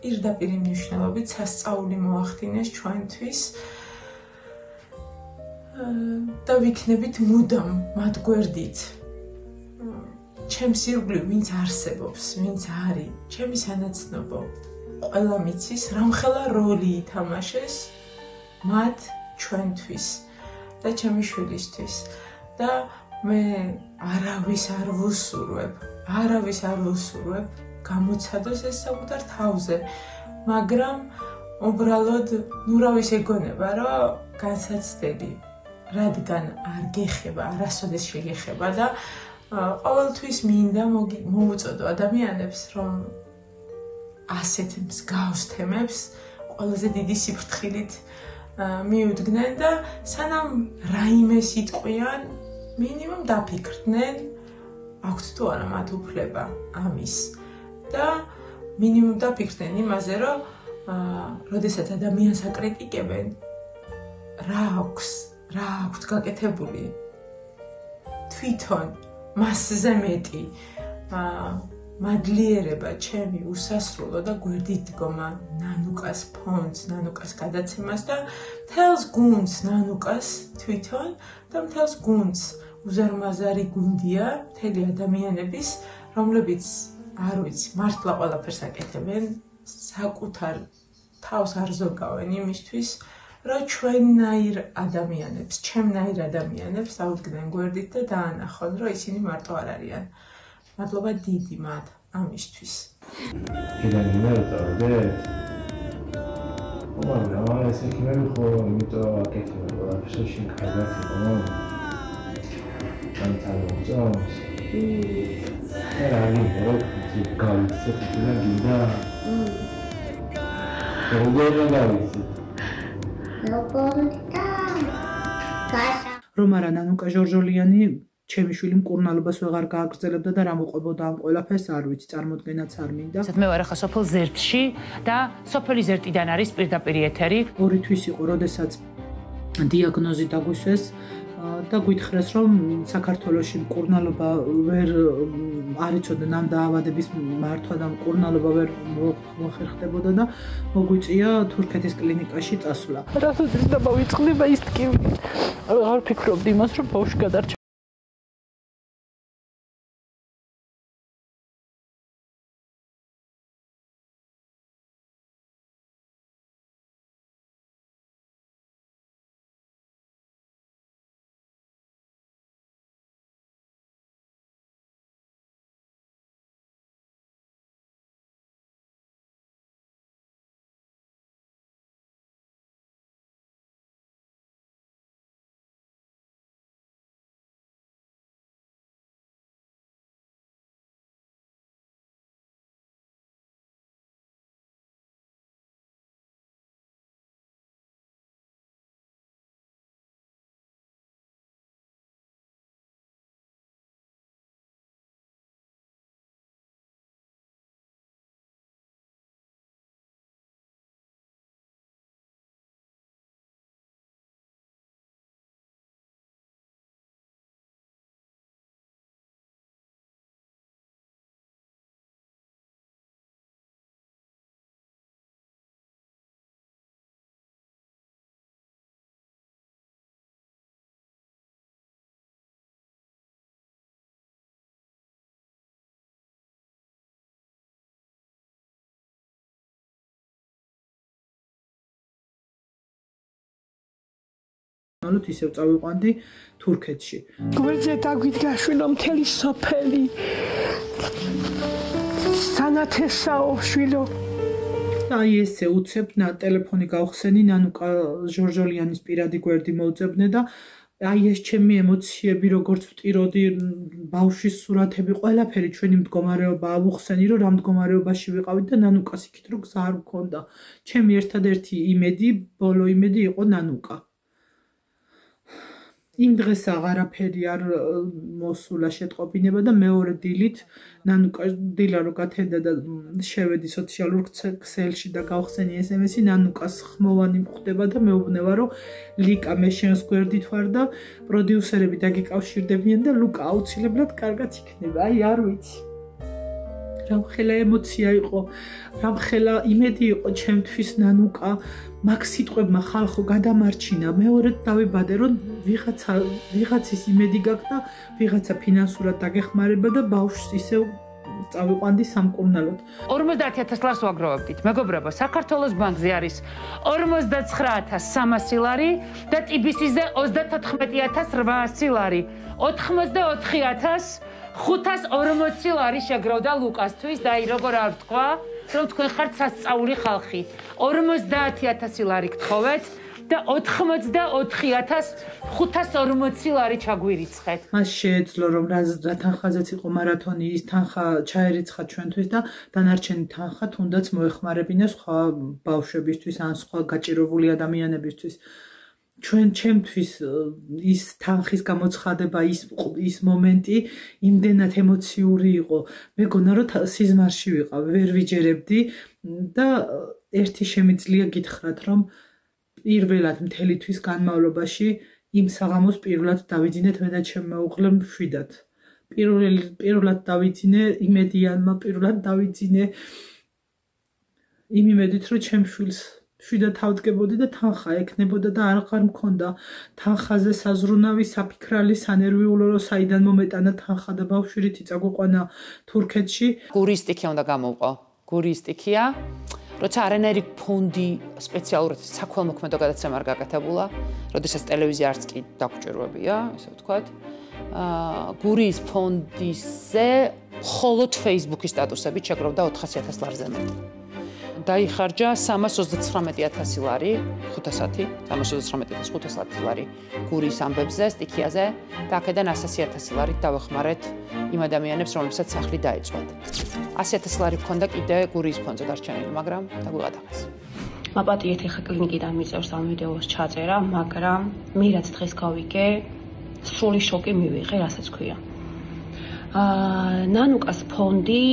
პირდაპირ მნიშვნელობით სასწაული მოახდინეს ჩვენთვის. და ვიქნებით მუდამ მათ გვერდით. ჩემს ირგვლივ ვინც არსებობს, ვინც არის, ჩემი სანაცნობო, ყველა მიცის, რამხელა როლი ითამაშეს მათ ჩვენთვის და ჩემი შვილისთვის. და მე არავის არ ვუსურვებ, გამოცადოს ეს საკუთარ თავზე, მაგრამ უბრალოდ ნურავის ეგონება, რომ განსაცდელი რადგან არ გეხება, არასოდეს შეგეხება და ყოველთვის მინდა მოუწოდო ადამიანებს, რომ ასეთ მსგავს თემებს ყველაზე დიდი სიფრთხილით მიუდგნენ და სანამ რაიმეს იტყვიან, მინიმუმ დაფიქრდნენ, აქვთ თუ არა მათ უფლება ამის და მინიმუმ დაფიქრდნენ იმაზე, რომ როდესაც ადამიანს აკრიტიკებენ, რა აქვთ გაკეთებული თვითონ მასზე მეტი მადლიერება ჩემი უსასრულო და გვერდით დგომა ნანუკას ფონდს, ნანუკას გადაცემას და მთელს გუნდს ნანუკას თვითონ და მთელს გუნდს უზარმაზარი გუნდია მთელი ადამიანების, რომლებიც არ ვიცი, მართლა ყველაფერს აკეთებენ, საკუთარ თავს არ ზოგავენ იმისთვის, რომ ჩვენნაირ ადამიანებს, ჩემნაირ ადამიანებს აუდგნენ გვერდით და დაანახონ, რომ ისინი მარტო არ არიან. მადლობა დიდი მათ ამისთვის. კიდევ მიმეწოდეთ. მაგრამ ეს იქნები ხო იმიტომ აკეთებ ყველაფერს შენ კარგად იყო. განთავაზოს. რა გინდა გავიცეთ და გინდა. როგორ გავიცეთ? რომარა ნანუკა ჟორჟოლიანი ჩემი შვილი მკურნალობას ვეღარ გააგრძელებდა და რა მოყვებოდა ამ ყველაფერს არ ვიცი, წარმოდგენაც არ მინდა. მე ვარ ახლა სოფელ ზერთში და სოფელი ზერთიდან არის პირდაპირ ეთერი. 2 თვის იყო, როდესაც დიაგნოზი დაგვისვეს და გვითხრეს, რომ საქართველოში მკურნალობა ვერ არ იცოდნენ ამ დაავადების მართვა და მკურნალობა ვერ მოხერხდებოდა და მოგვიწია თურქეთის კლინიკაში წასვლა. რასოდეს დავიწყდება ის ტკივილი. აღარ ფიქრობდი იმას, რომ ბავშვი გადარჩა. სამკურნალოდ ისევ წავიყვანდი თურქეთში. გვერდზე დაგვიდგა შვილო მთელი სოფელი. სანათესაო შვილო. აი ესე უცებ ტელეფონი გავხსენი ნანუკა ჟორჟოლიანის პირადი გვერდი მოუწებნე და აი ეს ჩემი ემოციები როგორც ვტიროდი ბავშვის სურათები ყველაფერი ჩვენი მდგომარეობა ავუხსენი რომ რა მდგომარეობაში ვიყავით და ნანუკას იქით რომ გზა არ მქონდა ჩემი ერთადერთი იმედი ბოლო იმედი იყო ნანუკა იმ დღეს აღარაფერი არ მოსულა შეტყობინება და მეორე დილით ნანუკა დილა რო გათენდა და შევედი სოციალურ ქსელში და გავხსენი SMS-ი ნანუკას ხმოვანი მხვდება და მეუბნება რომ ლიკა მე შენს გვერდით ვარ და პროდიუსერები დაგიკავშირდებიან და ლუკა აუცილებლად კარგად იქნება აი არ ვიცი რამხელა ემოცია იყო რამხელა იმედი იყო ჩემთვის ნანუკა მაგ სიტყვებმა ხალხო გადამარჩინა მეორედ დავიბადე რომ ვიღაცის იმედი გაქვს და ვიღაცა ფინანსურად დაგეხმარება და ბავშვს ისევ წავიყვანდი სამკურნალოდ 50000 ლარს ვაგროვებდით მეგობრებო საქართველოს ბანკზე არის 59300 ლარი და TBC-ზე 34800 ლარი 84540 ლარი შეგროვდა ლუკასთვის და აი როგორ არ ვთქვა რომ თქვენ ხართ სასწაული ხალხი 50000 ლარი გთხოვეთ და 84540 ლარი ჩაგვირიცხეთ. მას შეეძლო რომ რა თანხაზეც იყო მარათონი ის თანხა ჩაერიცხა ჩვენთვის და დანარჩენი თანხა თუნდაც მოეხმარებინა სხვა ბავშვებისთვის ან სხვა გაჭირებული ადამიანებისთვის. ჩვენ ჩემთვის ის თანხის გამოცხადება ის მომენტი იმდენად ემოციური იყო. მეგონა რომ სიზმარში ვიყავ, ვერ ვიჯერებდი და ერთი შემიძლია გითხრათ რომ პირველად მთელი თვის განმავლობაში იმ საღამოს პირველად დავიძინეთ მე და ჩემ მეუღლე მშვიდად. პირველად დავიძინე იმედიანმა, პირველად დავიძინე იმ იმედით რომ ჩემ შვილს შვიდად ავდგებოდი და თანხა ეკნებოდა და აღარ მქონდა თანხაზე საზრუნავი საფიქრალი სანერვიულო რომ საიდან მომეტანა თანხა და ბავშვი რითი წაგვიყვანა თურქეთში გურისტიკია უნდა გამოვყო გურისტიკია როცა არანაირი ფონდი სპეციალურად საქველმოქმედო გადაცემა არ გაკეთებულა როდესაც ტელევიზია არც კი დაგჭირვებია ესე ვთქვათ გურიის ფონდისზე მხოლოდ Facebook-ის სტატუსებით შეგროვდა 400000 ლარზე მეტი დაიხარჯა 329000 ლარი 500 339,500 ლარი გურიის ამბებზე, სტიქიაზე და აქედან 100000 ლარი დავეხმარეთ იმ ადამიანებს, რომლებსაც სახლი დაეწვათ. 100000 ლარი მქონდა კიდე გურიის ფონდზე დარჩენილი, მაგრამ დაგვიღადაღეს. მაპატიეთ ეხა კლინიკიდან მიწევს ამ ვიდეოს ჩაწერა, მაგრამ მე რაც დღეს გავიგე, სრული შოკი მივიღე, რასაც ქვია. ნანუკას ფონდი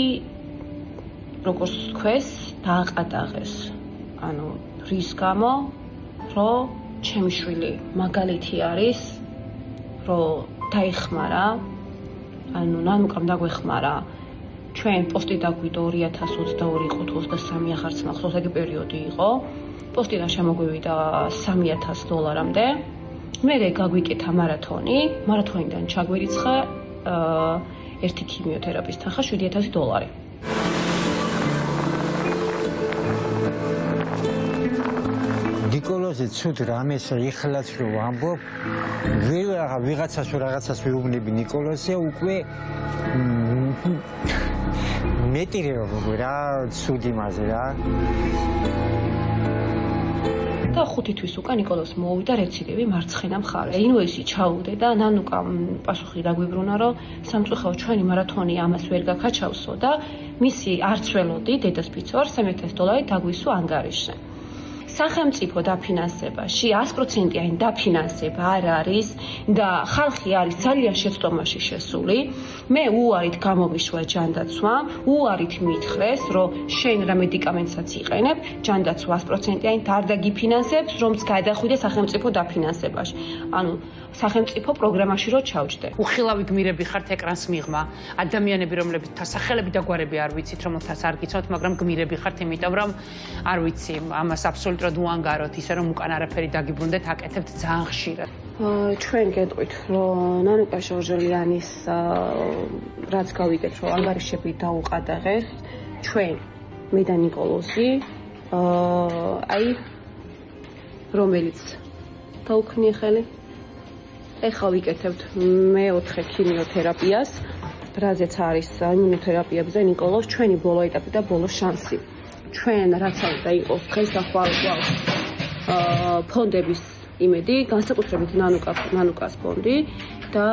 როგორც თქვეს დააყადაღეს. ანუ რის გამო, რომ ჩემი შვილი მაგალითი არის, რომ დაიხმარა, ანუ ნანუკამ დაგვეხმარა. ჩვენ პოსტი დაგვიდო 2022 იყო თუ 23 აღარ ცნახს, ოსაგი პერიოდი იყო. პოსტიდან შემოგვივიდა $3000-მდე. მე გაგვიკეთა მარათონი, მარათონიდან ჩაგვერიცხა ერთი ქიმიოთერაპიის თანხა $7000. ნიკოლოზი ცუდ რამეს ეხლაც რო ვამბობ, ვიღაცას თუ რაღაცას ვიუბნები ნიკოლოზზე, უკვე მეტირეობ რა ცუდი მასე რა. და 5 თვის უკან ნიკოლოზ მოვიდა რეციდივი მარცხენა მხარე. ინვოისი ჩაუდე და ნანუკამ პასუხი დაგვიბრუნა, რომ სამწუხაროდ ჩვენი მარათონი ამას ვერ გაქაჩავსო და მისი არც ველოდი დედას ფიცორ $3000 დაგვისვა ანგარიშზე. სახელმწიფო დაფინანსებაში 100%-იანი დაფინანსება არ არის და ხალხი არის ძალიან შეცდომაში შესული. მე უარით გამოვიშვა ჯანდაცვა, უარით მითხრეს, რომ შენ რა მედიკამენტსაც იყენებ, ჯანდაცვა 100%-იანი არ დაგიფინანსებს, რომც გადახვიდე სახელმწიფო დაფინანსებაში. ანუ სახელმწიფო პროგრამაში რო ჩავჯდე. უხილავი გმირები ხართ ეკრანს მიღმა. ადამიანები, რომლებიც სახელები და გვარები არ ვიცით, რომელთაც არ გიცნობთ, მაგრამ გმირები ხართ, იმიტომ რომ არ ვიცი, ამას აბსოლუტურად უანგაროთ, ისე რომ უკან არაფერი დაგიბრუნდეთ, აკეთებთ ძალიან ხშირად. ჩვენ გეტყვით, რომ ნანუკა ჟორჟოლიანის რაც გავიგეთ, რომ ანგარიშები დაუყადაღეს, ჩვენ მე და ნიკოლოზი აი რომელიც დაუქნია ხელი ეხლა ვიკეთებთ მეოთხე ქიმიოთერაპიას, რაზეც არის იმუნოთერაპიებზე ნიკოლოს ჩვენი ბოლო ეტაპი და ბოლო შანსი. ჩვენ რაც უნდა იყოს დღეს ახვალ ფონდების იმედი, განსაკუთრებით ნანუკას ფონდი და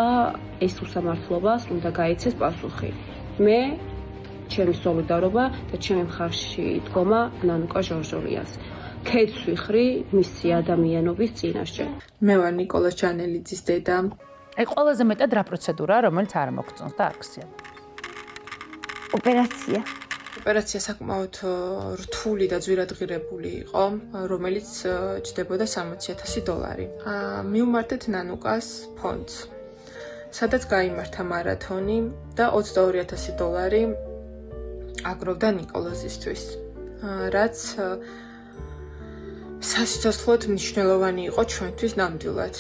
ეს უსამართლობას უნდა გაიცეს პასუხი. მე ჩემი სოლიდარობა და ჩემი მხარში დგომა ნანუკა ჟორჟოლიას. ქეთს ვიხრი მისი ადამიანობის წინაშე. მე ვარ ნიკოლას ჯანელიძის დედა. აი ყველაზე მეტად რა პროცედურაა, რომელიც არ მოგწონს და არ გსია? ოპერაცია. ოპერაცია საკმაოდ რთული და ძვირადღირებული იყო, რომელიც ჯდებოდა $60,000. მივმართეთ ნანუკას ფონდს, სადაც გაიმართა მარათონი და $22,000 აგროვდა ნიკოლოზისთვის, რაც სასიცოცხლოდ მნიშვნელოვანი იყო ჩვენთვის ნამდვილად.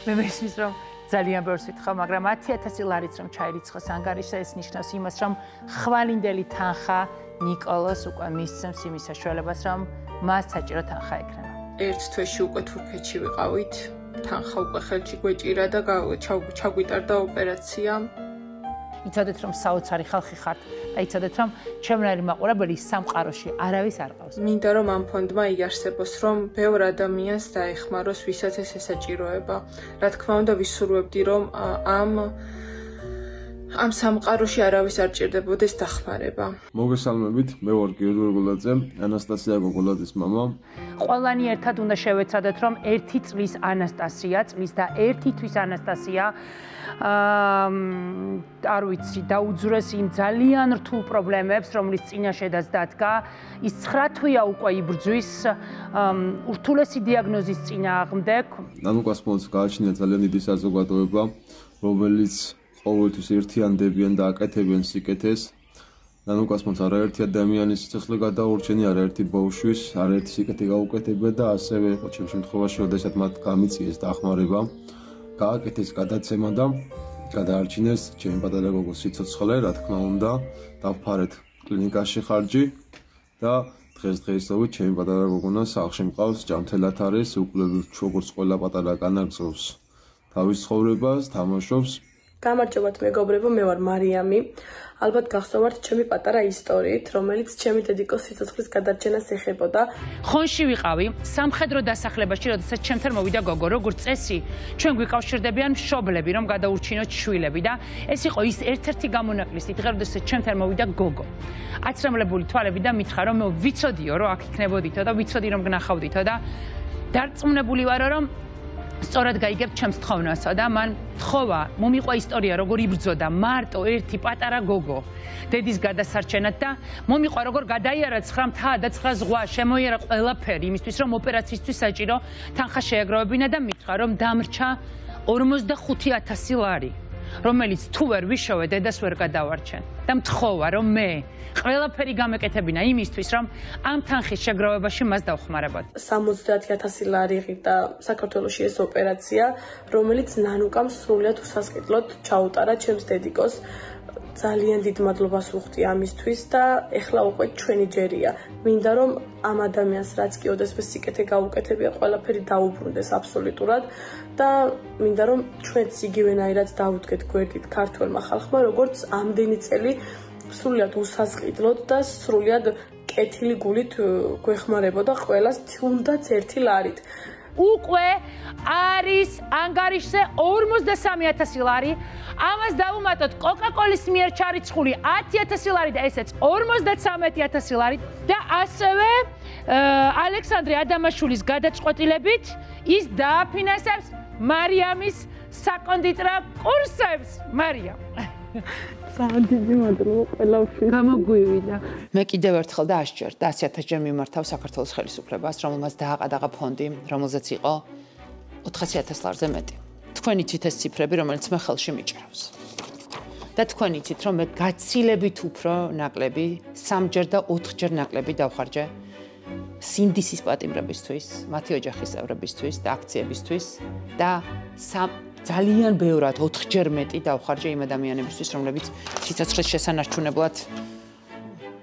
მე მესმის რომ ძალიან ბევრს ვითხოვ, მაგრამ 10,000 ლარიც რომ ჩაირიცხოს ანგარიშზე, ეს ნიშნავს იმას, რომ ხვალინდელი თანხა ნიკოლოს უკვე მისცემს იმის საშუალებას, რომ მას საჭირო თანხა ექნება. ერთ თვეში უკვე თურქეთში ვიყავით, თანხა უკვე ხელში გვეჭირა და ჩაგვიტარდა ოპერაცია. იცოდეთ რომ საოცარი ხალხი ხართ და იცოდეთ რომ ჩემნაირი მაყურებელი სამყაროში არავის არ ყავს. მინდა რომ ამ ფონდმა იარსებოს, რომ ბევრ ადამიანს დაეხმაროს, ვისაც ეს ესაჭიროება. რა თქმა უნდა, ვისურვებდი რომ ამ სამყაროში არავის არ ჭირდებოდეს დახმარება. მოგესალმებით, მე ვარ გიორგი გოგოლაძე, ანასტასია გოგოლაძის მამა. ყველანი ერთად უნდა შევეცადოთ, რომ 1 წლის ანასტასია, წლის და 1 თვის ანასტასია არ ვიცი, დაუძურეს იმ ძალიან რთულ პრობლემებს, რომლის წინაშედაც დადგა. ის 9 თვეა უკვე იბრძვის ურთულესი დიაგნოზის წინააღმდეგ. ნანუკას ფონდს გააჩნია ძალიან დიდი საზოგადოება, რომელიც ყოველთვის ერთიანდებიან და აკეთებენ სიკეთეს. ნანუკას ფონდს არაერთი ადამიანის სიცოცხლე გადაურჩენია, არაერთი ბავშვის, არაერთი სიკეთე გაუკეთებია და ასევე იყო ჩემ შემთხვევაში, როდესაც მათ გამიწიეს დახმარება, გააკეთეს გადაცემა და გადაარჩინეს ჩემი პატარა გოგოს სიცოცხლე, რა თქმა უნდა, დავფარეთ კლინიკაში ხარჯი და დღესდღეობით ჩემი პატარა გოგონა სახლში მყავს, ჯანმრთელად არის, უკლებით როგორც ყველა პატარა განაგრძობს თავის ცხოვრებას, თამაშობს. გამარჯობათ მეგობრებო, მე ვარ მარიამი. ალბათ გახსოვართ ჩემი პატარა ისტორიით, რომელიც ჩემი დედიკოს სიცოცხლის გადარჩენას ეხებოდა. ხონში ვიყავი სამხედრო დასახლებაში, როდესაც ჩემთან მოვიდა გოგო, როგორც წესი, ჩვენ გვიკავშირდებიან მშობლები, რომ გადაურჩინოთ შვილები და ეს იყო ის ერთ-ერთი გამონაკლისი დღე, როდესაც ჩემთან მოვიდა გოგო. აცრემლებული თვალები და მითხრა, რომ მე ვიცოდიო, რომ აქ იქნებოდითო და ვიცოდი, რომ გნახავდითო და დარწმუნებული ვარო, რომ სწორად გაიგებთ ჩემს თხოვნასო და მან თხოვა, მომიყვა ისტორია, როგორ იბრძოდა მარტო ერთი პატარა გოგო დედის გადასარჩენად და მომიყვა, როგორ გადაიარა 9 მთა და 9 ზღვა, შემოიარა ყველაფერი იმისთვის, რომ ოპერაციისთვის საჭირო თანხა შეაგროვებინა და მითხრა, რომ დამრჩა 45,000 ლარი, რომელიც თუ ვერ ვიშოვე, დედას ვერ გადავარჩენ და მთხოვა, რომ მე ყველაფერი გამეკეთებინა იმისთვის, რომ ამ თანხის შეგროვებაში მას დავხმარებოდ. 70,000 ლარი ღირდა საქართველოში ეს ოპერაცია, რომელიც ნანუკამ სრულად უსასყიდლოდ ჩაუტარა ჩემს დედიკოს. ძალიან დიდ მადლობას ვუხდი ამისთვის და ეხლა უკვე ჩვენი ჯერია. მინდა რომ ამ ადამიანს რაც კი ოდესმე სიკეთე გაუკეთებია, ყველაფერი დაუბრუნდეს აბსოლუტურად და მინდა რომ ჩვენც იგივენაირად დავუდგეთ გვერდით ქართველმა ხალხმა, როგორც ამდენი წელი სრულად უსასყიდლოდ და სრულად კეთილი გულით გვეხმარებოდა ყველას თუნდაც 1 ლარით. უკვე არის ანგარიშზე 53,000 ლარი. ამას დავუმატოთ კოკაკოლის მიერ ჩარიცხული 10,000 ლარი და ესეც 53,000 ლარი და ასევე ალექსანდრე ადამაშვილის გადაწყვეტილებით ის დააფინანსებს მარიამის საკონდიტრა კურსებს. მარიამ ძალიან დიდი მადლობა ყველაფრის. გამოგვივიდა. მე კიდევ ერთხელ და 100 და 100,000 ჯერ მიმართავ საქართველოს ხელისუფლებას, რომელმაც დააყადაღა ფონდი, რომელზეც იყო 400,000 ლარზე მეტი. თქვენ იცით ეს ციფრები, რომელიც მე ხელში მიჭრავს. და თქვენ იცით, რომ მე გაცილებით უფრო ნაკლები, 3ჯერ და 4ჯერ ნაკლები დავხარჯე სინდისის პატიმრებისთვის, მათი ოჯახის წევრებისთვის და აქციებისთვის და ძალიან ბევრად 4ჯერ მეტი დავხარჯე იმ ადამიანებისთვის, რომლებიც სიცოცხლის შესანარჩუნებლად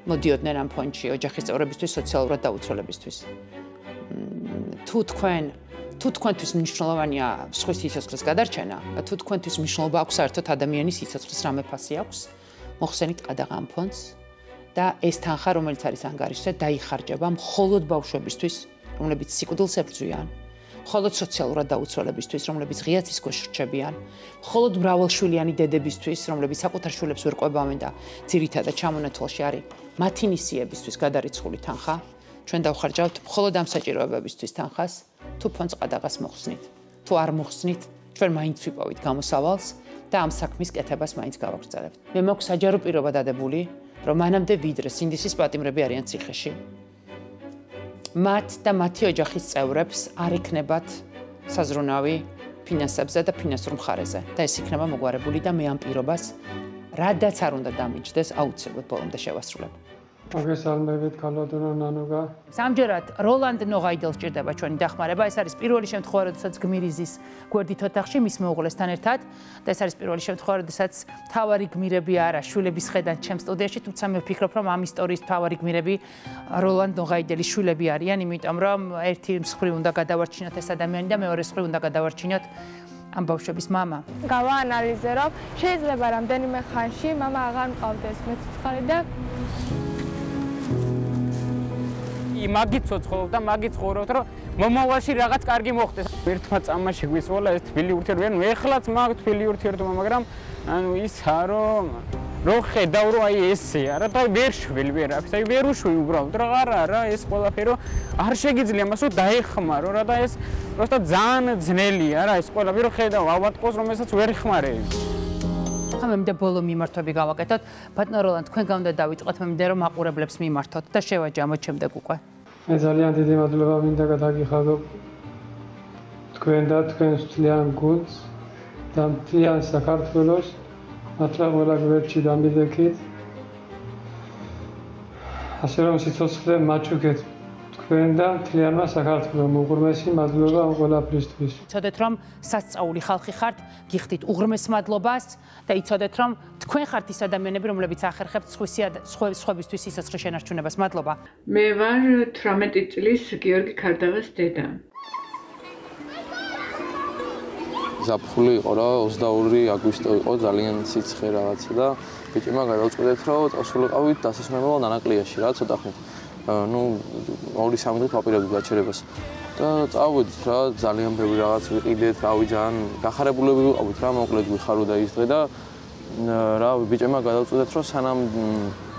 მოდიოდნენ ამ ფონდში, ოჯახის წევრებისთვის, სოციალურად დაუცველებისთვის. თუ თქვენ თუ თქვენთვის მნიშვნელოვანია სხვის სიცოცხლის გადარჩენა და თუ თქვენთვის მნიშვნელობა აქვს საერთოდ ადამიანის სიცოცხლის რამე ფასი აქვს, მოხსენით ყადაღან ფონდს და ეს თანხა, რომელიც არის ანგარიშზე, დაიხარჯება მხოლოდ ბავშვებისთვის, რომლებიც სიკვდილს ებრძვიან, მხოლოდ სოციალურად დაუცველებისთვის, რომლებიც ღია ცის ქვეშ რჩებიან, მხოლოდ მრავალშვილიანი დედებისთვის, რომლებიც საკუთარ შვილებს ვერ ყვებავენ და ძირითადად ჩამონათვალში არის მათი ნისიებისთვის გადარიცხული თანხა. ჩვენ დავხარჯავთ მხოლოდ ამ საჭიროებებისთვის თანხას, თუ ფონდს ყადაღას მოხსნით. თუ არ მოხსნით, ჩვენ მაინც ვიპოვით გამოსავალს და ამ საქმის კეთებას მაინც გავაგრძელებთ. მე მაქვს საჯარო პირობა დადებული, რომ მანამდე ვიდრე სინდისის პატიმრები არიან ციხეში. მათ და მათი ოჯახის წევრებს არ იქნებათ საზრუნავი ფინანსებზე და ფინანსურ მხარეზე და ეს იქნება მოგვარებული და მე ამ პირობას რადაც არ უნდა დამიჯდეს, აუცილებლად ბოლომდე შევასრულებ. მოგესალმებით, ქალბატონო ნანუგა. სამჯერად როლანდ ნოღაიდელს ჭირდება ჩვენი დახმარება. ეს არის პირველი შემთხვევა, როდესაც გმირიზის გვერდით ოთახში მის მეუღლესთან ერთად და ეს არის პირველი შემთხვევა, როდესაც თავარი გმირები არა შვილების ხედან ჩემს სტუდიაში, თუმცა მე ვფიქრობ, რომ ამ ისტორიის თავარი გმირები როლანდ ნოღაიდელის შვილები არიან, იმიტომ რომ ერთი მსხვრივ უნდა გადავარჩინოთ ეს ადამიანი და მეორე მსხვრივ უნდა გადავარჩინოთ ამ ბავშვების მამა. გავაანალიზე, რომ შეიძლება რამდენიმე ხანში მამა აღარ მყავდეს მეცოცხლე და მაგით ცოცხლობ და მაგით ცხოვრობთ, რომ მომავალში რაღაც კარგი მოხდეს. ერთმა წამმა შეგვისწოლა ეს თბილი ურთიერთობა, ნუ ეხლაც მაგ თბილი ურთიერთობა, მაგრამ ანუ ისა რომ ხედავ რომ აი ესეა რა და ვერ შვილ ვერ აქვს, აი ვერ უშვი უბრალოდ რა არა ეს ყველაფერი არ შეგიძლია მას რომ დაეხმარო რა და ეს უბრალოდ ძალიან ძნელია რა ეს ყველაფერი რომ ხედავ ავატყოს რომელსაც ვერ ეხმარები. ახლა მე მინდა ბოლო მიმართვები გავაკეთოთ. ბატონო როლანდ, თქვენ გამდე დავიწყოთ, მე მინდა რომ მაყურებლებს მიმართოთ და შევაჯამოთ შემდეგ უკვე. მე ძალიან დიდი მადლობა მინდა გადაგიხადო თქვენ და თქვენს მთლიან გუნდს და მთლიან საქართველოს, მართლა ყველა გვერდში დამიდექით. ასე რომ სიცოცხლე მაჩუქეთ თქვენ და მთლიანმა საქართველოს უღრმესი მადლობა ამ ყველაფრისთვის. იცოდეთ რომ სასწაული ხალხი ხართ, გიხდით უღრმეს მადლობას და იცოდეთ რომ თქვენ ხართ ის ადამიანები, რომლებიც ახერხებთ სხვებისთვის სიცოცხლის შენარჩუნებას. მადლობა. მე ვარ 18 წლის გიორგი ქარდავას დედა. ზაფხული იყო რა, 22 აგვისტო იყო, ძალიან სიცხე რაღაცა და ბიჭებმა გადავწყვეტეთ რომ წავსულიყავით დასასვენებლად ნანაკლიაში რა, ცოტა ხნით. ну 2-3 დღით ვაპირებდით გაჩერებას და წავედით რა ძალიან ბევრი რაღაც ვიყიდეთ, რავი ძალიან გახარებულები ვიყავით რა, მოკლედ ვიხარო და ის დღე და რა ბიჭებმა გადავწყვეტეთ რომ სანამ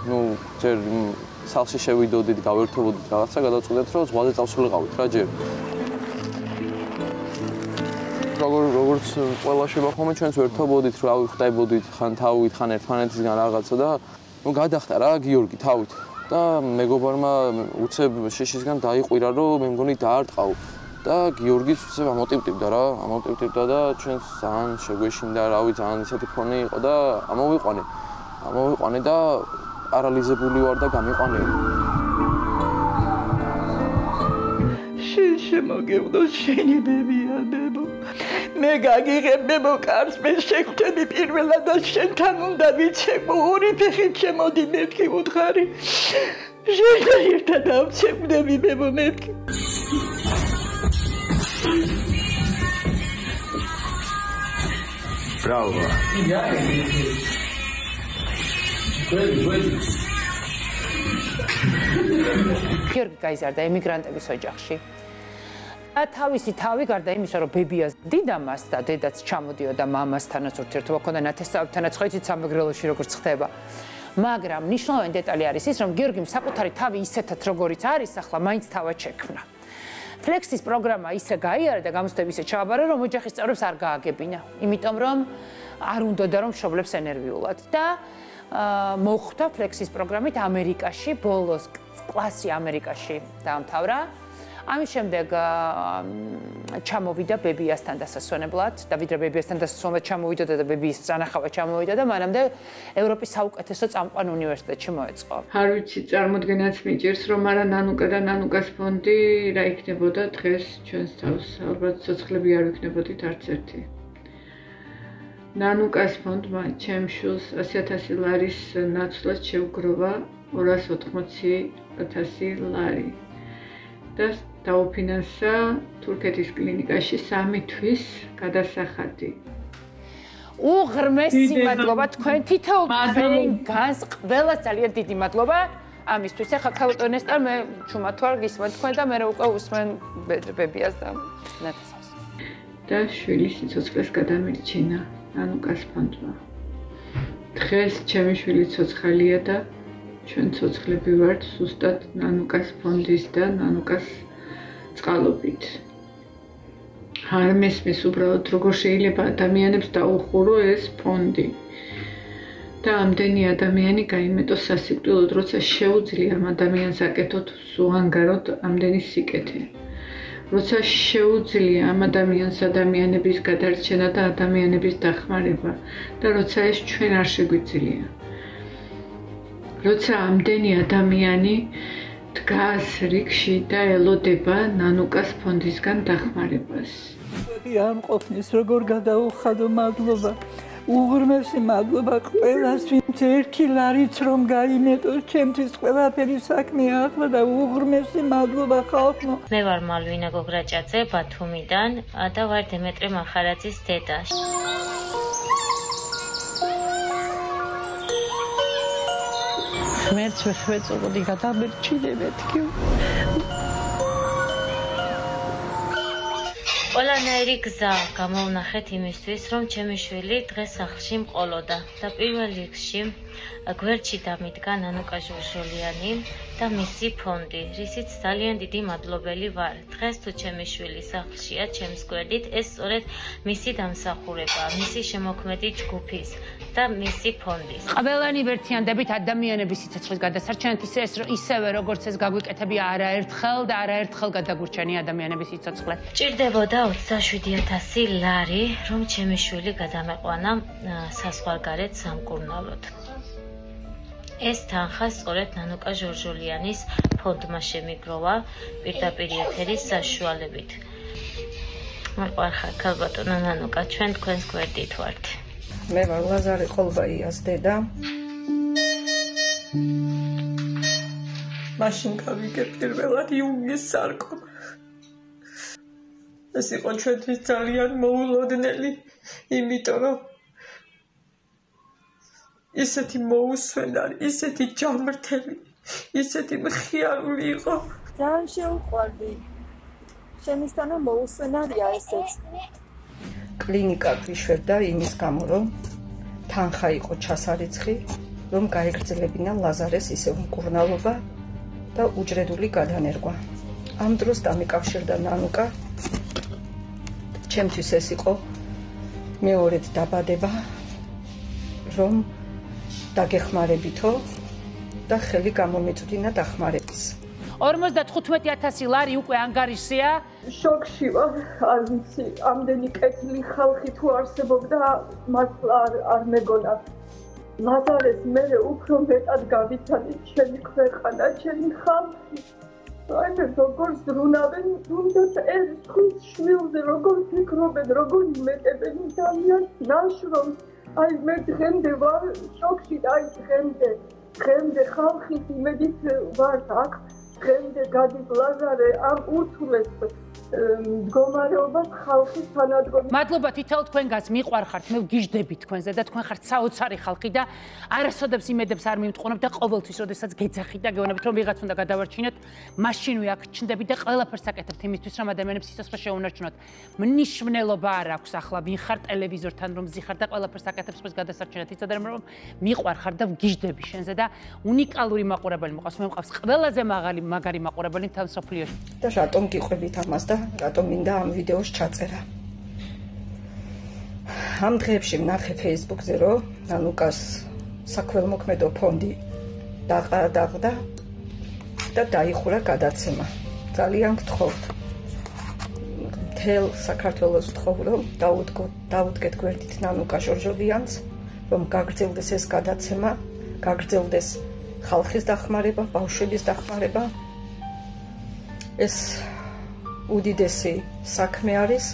ну ჯერ სახლში შევიდოდით, გავერთობოდით რაღაცა, გადავწყვეტეთ რომ ზღვაზე წავსულიყავით რა ჯერ. როგორც ყველა შემოხმე ჩვენც ვერთობოდით, რავი ხდებოდით, ხან თავით, ხან ერთმანეთისგან რაღაცა და ну გადახტა რა გიორგი თავით. და მეგობარმა უცებ შიშისგან დაიყვირა რომ მე მგონი დაარტყავ და გიორგის უცებ ამოტივტივდა რა, ამოტივტივდა და ჩვენს ძალიან შეგვეშინდა, რავი, ძალიან ისეთი ფონი იყო და ამოვიყვანე და პარალიზებული ვარ და გამიყვანე. შენ შემოგევლო შენი ბებია ბებო. მე გაგიღებ ბებო კარს, მე შეგხვდები პირველად და შენთან უნდა ვიცემო, ორი ფეხით შემოდი მეთქი უთხარი. შენთან ერთად ავცემდები ბებო მეთქი. Bravo. გიორგი გაიზარდა ემიგრანტების ოჯახში. თავისი თავი გარდა იმისა, რომ ბებიას დიდამას და დედაც ჩამოდიოდა მამასთანაც ურთიერთობა ჰქონდა ნათესავებთანაც, ხო იცით სამეგრელოში როგორც ხდება. მაგრამ მნიშვნელოვანი დეტალი არის ის, რომ გიორგიმ საკუთარი თავი ისეთად როგორიც არის, ახლა მაინც თავად შექმნა. ფლექსის პროგრამა ისე გაიარა და გამოცდები ისე ჩააბარა, რომ ოჯახის წევრებს არ გააგებინა, იმიტომ რომ არ უნდოდა რომ მშობლებს ენერვიულად და მოხვდა ფლექსის პროგრამით ამერიკაში, ბოლოს კლასი ამერიკაში დაამთავრა. ამის შემდეგ ჩამოვიდა ბებიასთან დასასვენებლად და ვიდრე ბებიასთან დასასვენებლად ჩამოვიდა და ბებიის წანახავად ჩამოვიდა და მანამდე ევროპის საუკეთესო წამყვან უნივერსიტეტში მოეწყო. არ ვიცი, წარმოდგენაც მიჭირს, რომ არა ნანუკა და ნანუკას ფონდი რა იქნებოდა დღეს ჩვენს თავს, ალბათ ცოცხლები არ ვიქნებოდით არც ერთი. ნანუკას ფონდმა ჩემს შვილს 100,000 ლარის ნაცვლად შეუგროვა 280,000 ლარი. და დაუფინანსა თურქეთის კლინიკაში 3 თვის გადასახადი. უღრმესი მადლობა თქვენ თითოეულ თქვენ განს ყველას ძალიან დიდი მადლობა ამისთვის. ახლა ქალბატონ ნესტარ მე ჩუმად ვარ გისმენთ თქვენ და მე უკვე უსმენ ბებიას და ნათესავს. და შვილის სიცოცხლეს გადამირჩინა ნანუკას ფონდმა. დღეს ჩემი შვილი ცოცხალია და ჩვენ ცოცხლები ვართ ზუსტად ნანუკას ფონდის და ნანუკას წყალობით. არ მესმის უბრალოდ როგორ შეიძლება ადამიანებს დაუხურო ეს ფონდი. და ამდენი ადამიანი გაიმეტოს სასიკვდილოდ, როცა შეუძლია ამ ადამიანს აკეთოთ ზუანგაროდ ამდენი სიკეთე. როცა შეუძლია ამ ადამიანს ადამიანების გადარჩენა და ადამიანების დახმარება და როცა ეს ჩვენ არ შეგვიძლია. როცა ამდენი ადამიანი დგას რიგში და ელოდება ნანუკას ფონდისგან დახმარებას. არ მყოფნის როგორ გადაუხადო მადლობა. უღრმესი მადლობა ყველას, ვინც ერთი ლარიც რომ გაიმეტოს, ჩემთვის ყველაფერი საქმეა ახლა და უღრმესი მადლობა ხალხო. მე ვარ მალვინა გოგრაჭაძე ბათუმიდან და ვარ დემეტრე მახარაძის დედა. ღმერთს ვეწოდი გადამერჩინე მეთქი. ყველანაირი გზა გამოვნახეთ იმისთვის, რომ ჩემი შვილი დღეს სახლში მყოლოდა და პირველ რიგში გვერდში დამიდგა ნანუკა ჟორჟოლიანი და მისი ფონდი, რისიც ძალიან დიდი მადლობელი ვარ. დღეს თუ ჩემი შვილი სახლშია ჩემს გვერდით, ეს სწორედ მისი დამსახურებაა, მისი შემოქმედი ჯგუფის და მისი ფონდის. ყველანი ვერთიანდებით ადამიანების სიცოცხლის გადასარჩენად ისევე როგორც ეს გაგვიკეთებია არაერთხელ და არაერთხელ გადაგურჩენია ადამიანების სიცოცხლე. ჭირდებოდა 27,000 ლარი, რომ ჩემი შვილი გადამეყვანა საზღვარგარეთ სამკურნალოდ. ეს თანხა სწორედ ნანუკა ჟორჟოლიანის ფონდმა შემიგროვა პირდაპირ ეთერის საშუალებით. მოყვარხარ ქალბატონო ნანუკა, ჩვენ თქვენს გვერდით ვართ. მე ვარ ლაზარე ყოლბაიას დედა. მაშინ გავიგე პირველად იუნგის სარკმლი. ეს იყო ჩვენთვის ძალიან მოულოდნელი, იმიტომ რომ ისეთი მოусვენარი, ისეთი ჯამრთელი, ისეთი მხიარული იყო. ძალიან შეუყვარდი. შემისთანო მოусვენარია ესეც. კლინიკა გვიშვებდა იმის გამო, რომ თანხა იყო ჩასარიცხი, რომ გაეგრძელებინა ლაზარეს ისევ მკურნალობა და უჯრედული გადანერგვა. ამ დროს დამიკავშირდა ნანუკა. ჩემთვის ეს იყო მეორედ დაბადება, რომ დაგეხმარებითო და ხელი გამომეწვდინა დახმარების. 55,000 ლარი უკვე ანგარიშია. შოკში ვარ, არ ვიცი, ამდენი კეთილი ხალხი თუ არსებობდა, მართლა არ მეგონა. ლაზარეს მე უფრო მეტად გავიცანი ჩემი ქვეყანა, ჩემი ხალხი. აი მე როგორ ზრუნავენ, თუნდაც ეს ხვის შვილზე როგორ ფიქრობენ, როგორ იმეტებენ ძალიან ნაშრომს. აი მე დღემდე ვარ შოკში, აი დღემდე ხალხის იმედით ვარ აქ, დღემდე გადის ლაზარე ამ ურთულეს მდგომარეობას ხალხის თანადგომი. მადლობა თითოეულ თქვენგანს, მიყვარხართ, მე ვგიჟდები თქვენზე და თქვენ ხართ საოცარი ხალხი და არასოდებს იმედებს არ მიმტყუნებთ და ყოველთვის, როდესაც გეძახით და გეუბნებით, რომ ვიღაც უნდა გადავარჩინოთ, მაშინვე აქ ჩნდებით და ყველაფერს აკეთებთ იმისთვის, რომ ადამიანებს სიცოცხლე შეუნარჩუნოთ. მნიშვნელობა არ აქვს ახლა ვინ ხარ ტელევიზორთან რომ ზიხარ და ყველაფერს აკეთებს ხვის გადასარჩენად. იცოდე რომ მიყვარხარ და ვგიჟდები შენზე და უნიკალური მაყურებელი მყავს. მე მყავს ყველაზე მაგარი მაყურებელი მთელ მსოფლიოში. და რატომ გიყვებით ამას და რატომ მინდა ამ ვიდეოს ჩაწერა. ამ დღეებში ვნახე Facebook-ზე, რომ ნანუკას საქველმოქმედო ფონდი დაყარდა და დაიხურა გადაცემა. ძალიან გთხოვთ. მთელ საქართველოს ვთხოვ, რომ დაუდგეთ გვერდით ნანუკა ჟორჟოლიანს, რომ გაგრძელდეს ეს გადაცემა, გაგრძელდეს ხალხის დახმარება, ბავშვების დახმარება. ეს უდიდესი საქმე არის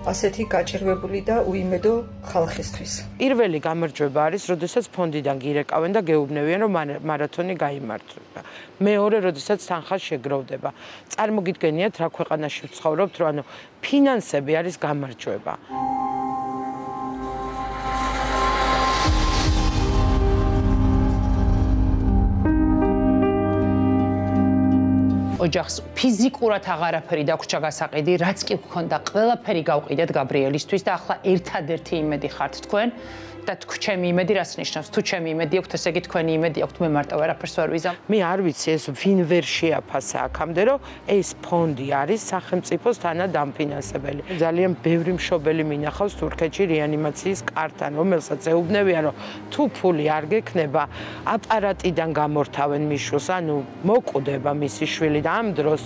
ასეთი გაჭირვებული და უიმედო ხალხისთვის. პირველი გამარჯვება არის, როდესაც ფონდიდან გირეკავენ და გეუბნებიან, რომ მარათონი გაიმართება. მეორე, როდესაც თანხა შეგროვდება. წარმოგიდგენიათ, რა ქვეყანაში ვცხოვრობთ, რომ ანუ ფინანსები არის გამარჯვება. ოჯახს ფიზიკურად აღარაფერი დაგვრჩა გასაყიდი, რაც კი გქონდა, ყველაფერი გავყიდეთ გაბრიელისთვის და ახლა ერთადერთი იმედი ხართ თქვენ და ჩემი იმედი რას ნიშნავს? თუ ჩემი იმედი აქვს, ესე იგი თქვენი იმედი აქვს, მე მარტო ვერაფერს ვერ ვიზამ. მე არ ვიცი ეს ვინ ვერ შეაფასა აქამდე, რომ ეს ფონდი არის სახელმწიფოს თანადამფინანსებელი. ძალიან ბევრი მშობელი მინახავს თურქეთში რეანიმაციის კარტან, რომელსაც ეუბნებიან, რომ თუ ფული არ გექნება, აპარატიდან გამორთავენ მიშულს, ანუ მოკვდება მისი შვილი და ამ დროს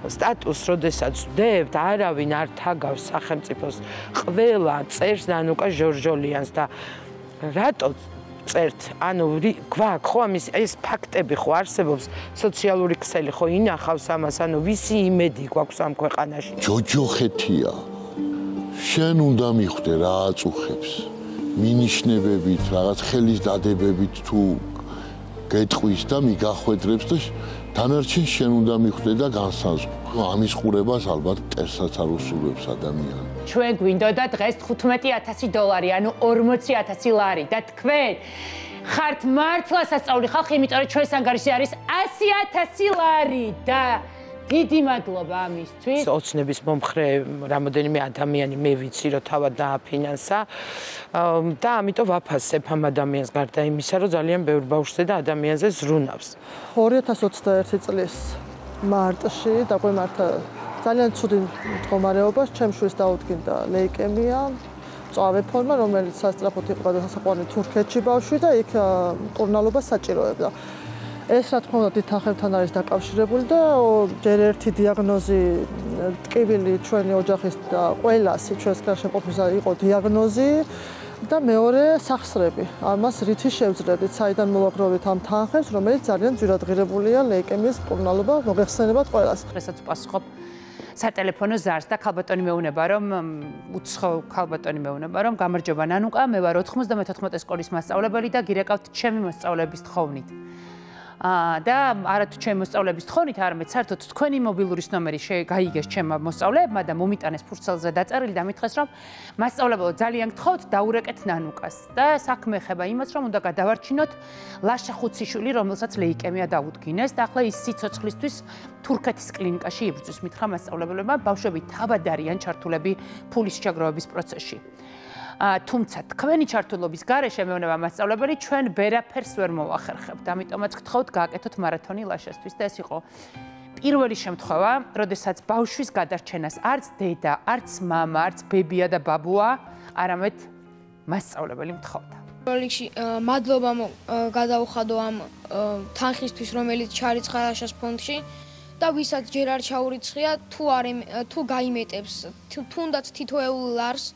სტატუს, როდესაც ვდებთ, არავინ არ თაგავს სახელმწიფოს. ყველა წერს ნანუკა ჟორჟოლიანს და რატო წერთ? ანუ გვაქვს ხო ამის ეს ფაქტები ხო არსებობს? სოციალური ქსელი ხო ინახავს ამას? ანუ ვისი იმედი გვაქვს ამ ქვეყანაში? ჯოჯოხეთია. შენ უნდა მიხვდე რა აწუხებს. მინიშნებებით, რაღაც ხელის დადებებით თუ გეტყვის და მიგახვედრებს და დანარჩენ შენ უნდა მიხვდე და განსაზღვრო. ამის ყურებას ალბათ ტერსაც არ უსურვებს ადამიანი. ჩვენ გვინდოდა დღეს $15,000, ანუ 40,000 ლარი და თქვენ ხართ მართლა სასწაული ხალხი, იმიტომ რომ ჩვენს ანგარიში არის 100,000 ლარი და დიდი მადლობა ამისთვის. ოცნების მომხრე რამოდენიმე ადამიანი მე ვიცი, რომ თავად დააფინანსა და ამიტომ ვაფასებ ამ ადამიანს გარდა იმისა, რომ ძალიან ბევრ ბავშვზე და ადამიანზე ზრუნავს. 2021 წლის მარტში დაგვემართა ძალიან ცუდი მდგომარეობა, ჩემს შვილს დაუდგინდა ლეიკემია, მწვავე ფორმა, რომელიც სასწრაფოდ იყო გადასაყვანილი თურქეთში ბავშვი და იქ მკურნალობას საჭიროებდა. ეს რა თქმა უნდა დიდ თანხებთან არის დაკავშირებული და ჯერ ერთი დიაგნოზი ტკივილი ჩვენი ოჯახის და ყველას ჩვენს გარშემო ყოფნისა იყო დიაგნოზი და მეორე სახსრები. ამას რითი შევძლებთ, საიდან მოვაგროვეთ ამ თანხებს, რომელიც ძალიან ძვირადღირებულია ლეიკემიის მკურნალობა მოგეხსენებათ ყველას. დღესაც ვპასუხობ სატელეფონო ზარს და ქალბატონი მეუბნება, რომ უცხო ქალბატონი მეუბნება, რომ გამარჯობა ნანუკა, მე ვარ 94 სკოლის მასწავლებელი და გირეკავთ ჩემი მოსწავლების თხოვნით. და არა თუ ჩემი მოსწავლების თხოვნით, არამედ საერთოდ თქვენი მობილურის ნომერი გაიგეს ჩემმა მოსწავლეებმა და მომიტანეს ფურცელზე დაწერილი და მითხრეს, რომ მასწავლებელო ძალიან გთხოვთ დაურეკეთ ნანუკას. და საქმე ეხება იმას, რომ უნდა გადავარჩინოთ ლაშა ხუციშვილი, რომელსაც ლეიკემია დაუდგინეს და ახლა ის სიცოცხლისთვის თურქეთის კლინიკაში იბრძვის, მითხრა მასწავლებელებმა, ბავშვები თავად არიან ჩართულები ფულის შეგროვების პროცესში. თუმცა თქვენი ჩართულობის გარეშე მეუბნება მასწავლებელი, ჩვენ ვერაფერს ვერ მოვახერხებთ. ამიტომაც გთხოვთ გააკეთოთ მარათონი ლაშასთვის და ეს იყო პირველი შემთხვევა, როდესაც ბავშვის გადარჩენას არც დედა, არც მამა, არც ბებია და ბაბუა, არამედ მასწავლებელი მთხოვდა. როლიქში მადლობა გადაუხადო ამ თანხისთვის, რომელიც ჩარიცხა ლაშას ფონდში და ვისაც ჯერ არ ჩაურიცხია, თუ გაიმეტებს, თუნდაც თითოეულ ლარს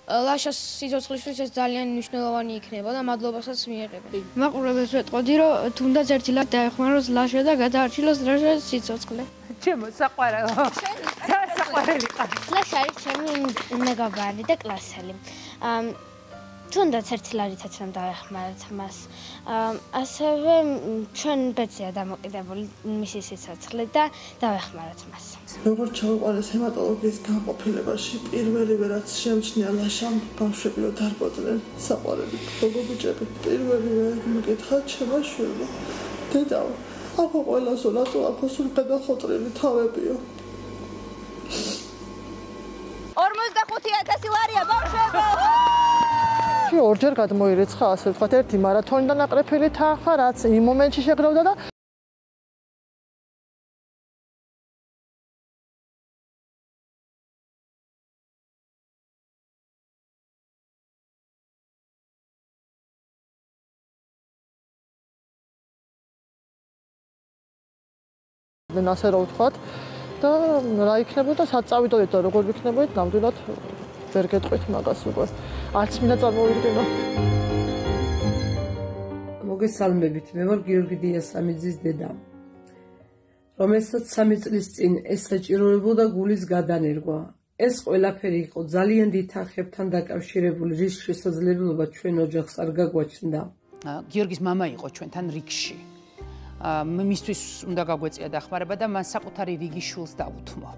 ლაშას სიცოცხლისთვის ეს ძალიან მნიშვნელოვანი იქნება და მადლობასაც მიიღებენ. მაყურებელს ვეტყოდი, რომ თუნდაც ერთი ლარი დაეხმაროს ლაშა და გადაარჩილოს ლაშას სიცოცხლე. ჩემო საყვარელო. საყვარელი ყავს. ლაშა არის ჩემი მეგობარი და კლასელი. თუნდაც ერთი ლარითაც რომ დაეხმაროთ მას. ასევე ჩვენ ბეწია დამოკიდებული მისი სიცოცხლე და დავეხმაროთ მას. როგორც ჩავიყვანეს ჰემატოლოგიის განყოფილებაში, პირველივე რაც შემჩნია ლაშამ ბავშვები რომ დარბოდნენ საყვარელი გოგობიჭები. პირველივე მეკითხა ჩემო შვილო. დედაო, ახო ყველასო რატო ახო სულ გადახოტრილი თავებიო? 45,000 ლარია ბავშვებო! ორჯერ გადმოირიცხა, ასე ვთქვათ, ერთი მარათონიდან აყრეფილი თანხა, რაც იმ მომენტში შეგროვდა და ასე რომ ვთქვათ და რა იქნებოდა, სად წავიდოდეთ და როგორ ვიქნებოდით, ნამდვილად ვერ გეტყვით მაგას უკვე. არც მინდა წარმოვიდგინო. მოგესალმებით, მე ვარ გიორგი დიასამიძის დედა, რომელსაც 3 წლის წინ ეს საჭიროებოდა გულის გადანერგვა. ეს ყველაფერი იყო ძალიან დიდ თანხებთან დაკავშირებული, რის შესაძლებლობა ჩვენ ოჯახს არ გაგვაჩნდა. გიორგის მამა იყო ჩვენთან რიგში. მისთვის უნდა გაგვეწია დახმარება და მან საკუთარი რიგი შულს დაუთმო.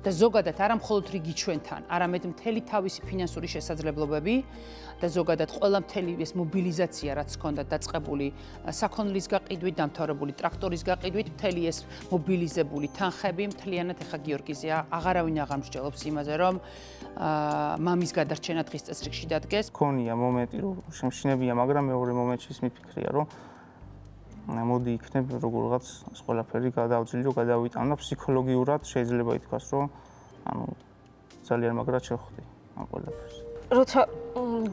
და ზოგადად არა მხოლოდ რიგი ჩვენთან, არამედ მთელი თავისი ფინანსური შესაძლებლობები და ზოგადად ყველა მთელი ეს მობილიზაცია რაც ჰქონდა დაწყებული საქონლის გაყიდვით, დამთავრებული ტრაქტორის გაყიდვით, მთელი ეს მობილიზებული თანხები მთლიანად ეხა გიორგიზეა. აღარავინ აღარ მსჯელობს იმაზე, რომ მამის გადარჩენა დღის წესრიგში დადგეს. ქონია მომენტი, რომ შემშინებია, მაგრამ მეორე მომენტში ის მიფიქრია, რომ მოდი იქნებ როგორღაც ეს ყველაფერი გადავძლიო, გადავიტანო ფსიქოლოგიურად შეიძლება ითქვას, რომ ანუ ძალიან მაგრად შევხვდი ამ ყველაფერს. როცა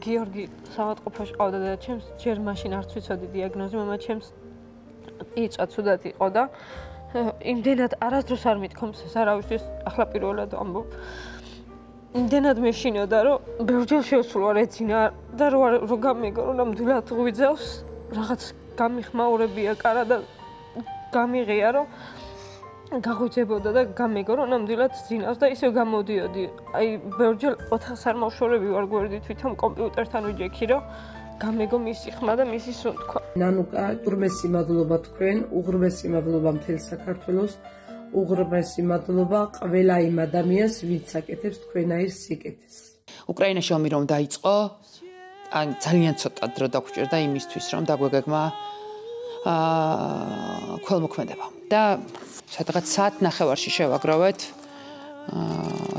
გიორგი საავადმყოფოში ყავდა და ჩემს ჯერ მაშინ არც ვიცოდი დიაგნოზი, მამა ჩემს იწვა ცუდად იყო და იმდენად არასდროს არ მithkoms ეს არავისთვის ახლა პირველად ამბობ. იმდენად მეშინოდა, რომ ბევრჯერ შევსულვარ ეძინა და რო გამიგო, რომ ნამდვილად ღვიძავს რაღაც გამიხმაურებია კარა და გამიღია, რომ გაღვიძებოდა და გამიგო, რომ ნამდვილად ძინავს და ისევ გამოდიოდი. აი, ბევრჯერ ოთახს არ მოვშორები ვარ გვერდით, თვითონ კომპიუტერთან ვიჯექი, რომ გამიგო მისი ხმა და მისი სუნთქვა. ნანუკა, უღრმესი მადლობა თქვენ, უღრმესი მადლობა მთელ საქართველოს, უღრმესი მადლობა ყველა იმ ადამიანს, ვინც აკეთებს თქვენაირ სიკეთეს. უკრაინაში ომი რომ დაიწყო, ან ძალიან ცოტა დრო დაგუჭირდა იმისთვის, რომ დაგვეგეგმა ქველმოქმედება. და სადღაც საათ ნახევარში შევაგროვეთ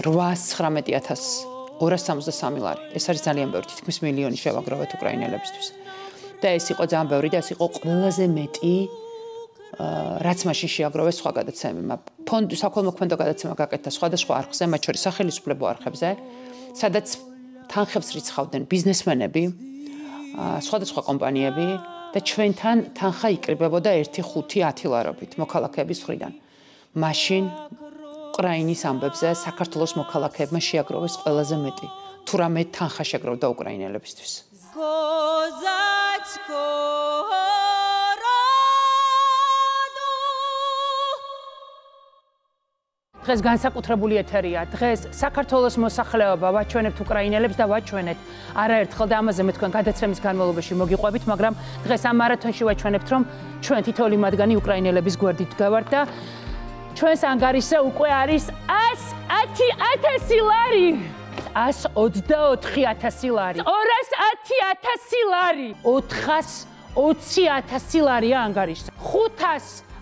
819,263 ლარი. ეს არის ძალიან ბევრი, თითქმის მილიონი შევაგროვეთ უკრაინელებისთვის. და ეს იყო ძალიან ბევრი და ეს იყო ყველაზე მეტი რაც მაშინ შეაგროვეს სხვა გადაცემებმა. ფონდი საქველმოქმედო გადაცემა გაკეთდა სხვადასხვა არხზე, მათ შორის სახელმწიფო არხებზე, სადაც თანხებს რიცხავდნენ ბიზნესმენები, სხვადასხვა კომპანიები და ჩვენთან თანხა იკრიბებოდა 1-5-10 ლარობით მოქალაქეების მხრიდან. მაშინ უკრაინის ამბებზე საქართველოს მოქალაქეებმა შეაგროვეს ყველაზე მეტი. თუ რამე თანხა შეაგროვდა უკრაინელებისთვის. დღეს განსაკუთრებული ეთერია. დღეს საქართველოს მოსახლეობა ვაჩვენებთ უკრაინელებს და ვაჩვენეთ. არაერთხელ და ამაზე მე თქვენ გადაცემის განმავლობაში მოგიყვებით, მაგრამ დღეს ამ მარათონში ვაჩვენებთ, რომ ჩვენ თითოეული მათგანი უკრაინელების გვერდით გავართ და ჩვენს ანგარიშზე უკვე არის 110,000 ლარი. 124,000 ლარი. 210,000 ლარი. 420,000 ლარია ანგარიშზე.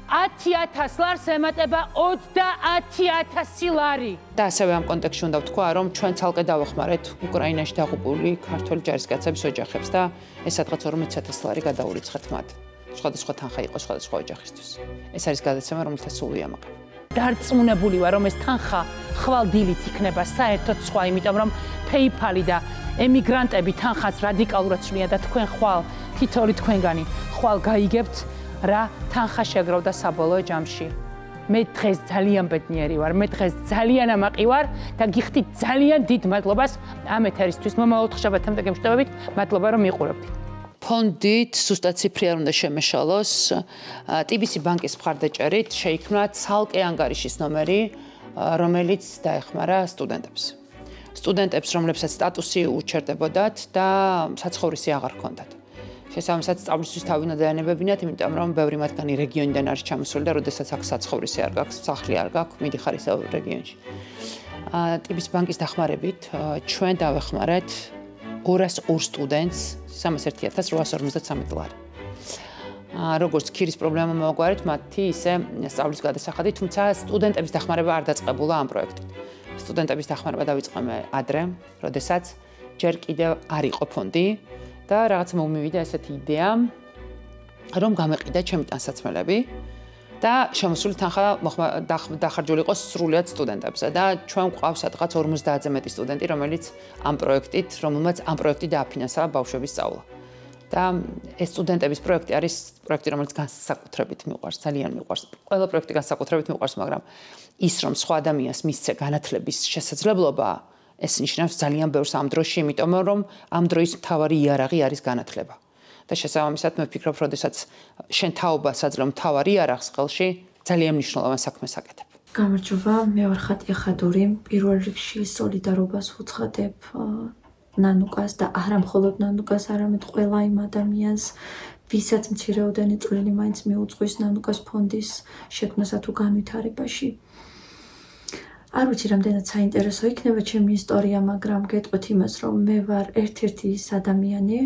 510,000 ლარს ემატება 30,000 ლარი. და ასევე ამ კონტექსტში უნდა ვთქვა, რომ ჩვენ ცალკე დავეხმარეთ უკრაინაში დაღუპული ქართველი ჯარისკაცების ოჯახებს და ეს სადღაც 40,000 ლარი გადაურიცხეთ მათ. სხვადასხვა თანხა იყო სხვადასხვა ოჯახისთვის. ეს არის გადაცემა, რომელთა სულ ვიამაყებ. დარწმუნებული ვარ, რომ ეს თანხა ხვალ დილით იქნება საერთოდ სხვა, იმიტომ რომ PayPal-ი და ემიგრანტები თანხას რადიკალურად ცვლიან და თქვენ ხვალ თითოეული თქვენგანი ხვალ გაიგებთ რა თანხა შეგროვდა საბოლოო ჯამში. მე დღეს ძალიან ბედნიერი ვარ, მე დღეს ძალიან ამაყი ვარ და გიხდით ძალიან დიდ მადლობას ამ ეთერისთვის. მომავალ ხშაბათამდე გემშვიდობებით, მადლობა რომ მიყურებთ. ფონდით სუსტად ციფრი არ უნდა შემეშალოს. TBC ბანკის მხარდაჭერით შეიქმნა ცალკე ანგარიშის ნომერი, რომელიც დაეხმარა სტუდენტებს. სტუდენტებს, რომლებსაც სტატუსი უჩერდებოდათ და საცხოვრისი აღარ ჰქონდათ. შესაბამისად სწავლისთვის თავი უნდა დაანებებინათ, იმიტომ რომ ბევრი მათგანი რეგიონიდან არის ჩამოსული და როდესაც აქ საცხოვრისი არ გაქვს, სახლი არ გაქვს, მიდიხარ ისევ რეგიონში. TBC ბანკის დახმარებით ჩვენ დავეხმარეთ 202 სტუდენტს 301,853 ლარი. როგორც ქირის პრობლემა მოაგვარეთ, მათი ისე სწავლის გადასახადი, თუმცა სტუდენტების დახმარება არ დაწყებულა ამ პროექტით. სტუდენტების დახმარება დავიწყე ადრე, როდესაც ჯერ კიდევ არ იყო ფონდი და რაღაცა მომივიდა ესეთი იდეა, რომ გამეყიდა ჩემი ტანსაცმელები და შემოსული თანხა დახარჯული იყოს სრულიად სტუდენტებზე და ჩვენ გვყავს სადღაც 50-ზე მეტი სტუდენტი, რომელმაც ამ პროექტით დააფინანსა ბავშვების სწავლა. და ეს სტუდენტების პროექტი არის პროექტი, რომელიც განსაკუთრებით მიყვარს, ძალიან მიყვარს. ყველა პროექტი განსაკუთრებით მიყვარს, მაგრამ ის რომ სხვა ადამიანს მისცე განათლების შესაძლებლობა, ეს ნიშნავს ძალიან ბევრს ამ დროში, იმიტომ რომ ამ დროის მთავარი იარაღი არის განათლება. და შესაბამისად მე ვფიქრობ, როდესაც შენ თაობას აძლევ მთავარ იარაღს ხელში, ძალიან მნიშვნელოვან საქმეს აკეთებ. გამარჯობა, მე ვარ ხატია ხადური. პირველ რიგში სოლიდარობას ვუცხადებ ნანუკას და არა მხოლოდ ნანუკას, არამედ ყველა იმ ადამიანს, ვისაც მცირეოდენი წვლილი მაინც მიუძღვის ნანუკას ფონდის შექმნასა თუ განვითარებაში. არ ვიცი, რამდენად საინტერესო იქნება ჩემი ისტორია, მაგრამ გეტყვით იმას, რომ მე ვარ ერთ-ერთი ის ადამიანი,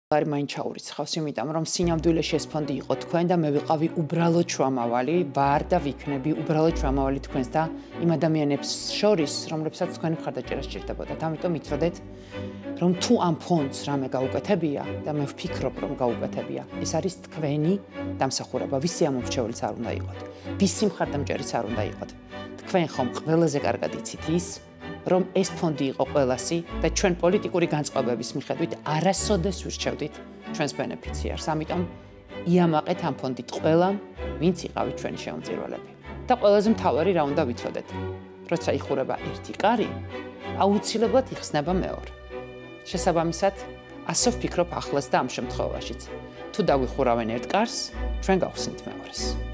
არ მაინც ჩაურიცხავს, იმიტომ რომ სინამდვილეში ეს ფონდი იყო თქვენ და მე ვიყავი უბრალოდ შუამავალი, ვარ და ვიქნები უბრალოდ შუამავალი თქვენს და იმ ადამიანებს შორის, რომლებსაც თქვენი მხარდაჭერა სჭირდებოდათ. ამიტომ იცოდეთ, რომ თუ ამ ფონდს რამე გაუკეთებია და მე ვფიქრობ, რომ გაუკეთებია, ეს არის თქვენი დამსახურება, ვისი ამორჩეულიც არ უნდა იყოთ, ვისი მხარდამჭერიც არ უნდა იყოთ. თქვენ ხომ ყველაზე კარგად იცით ის, რომ ეს ფონდი იყო ყველასი და ჩვენ პოლიტიკური განწყობების მიხედვით არასოდეს ვირჩევდით ჩვენს ბენეფიციარს. ამიტომ იამაყეთ ამ ფონდით ყველამ, ვინც იყავით ჩვენი შემომწირველები. და ყველაზე მთავარი რა უნდა ვიცოდეთ. როცა იხურება ერთი კარი, აუცილებლად იხსნება მეორე. შესაბამისად, ასე ვფიქრობ ახლაც და ამ შემთხვევაშიც. თუ დავიხურავენ ერთ კარს, ჩვენ გავხსნით მეორეს.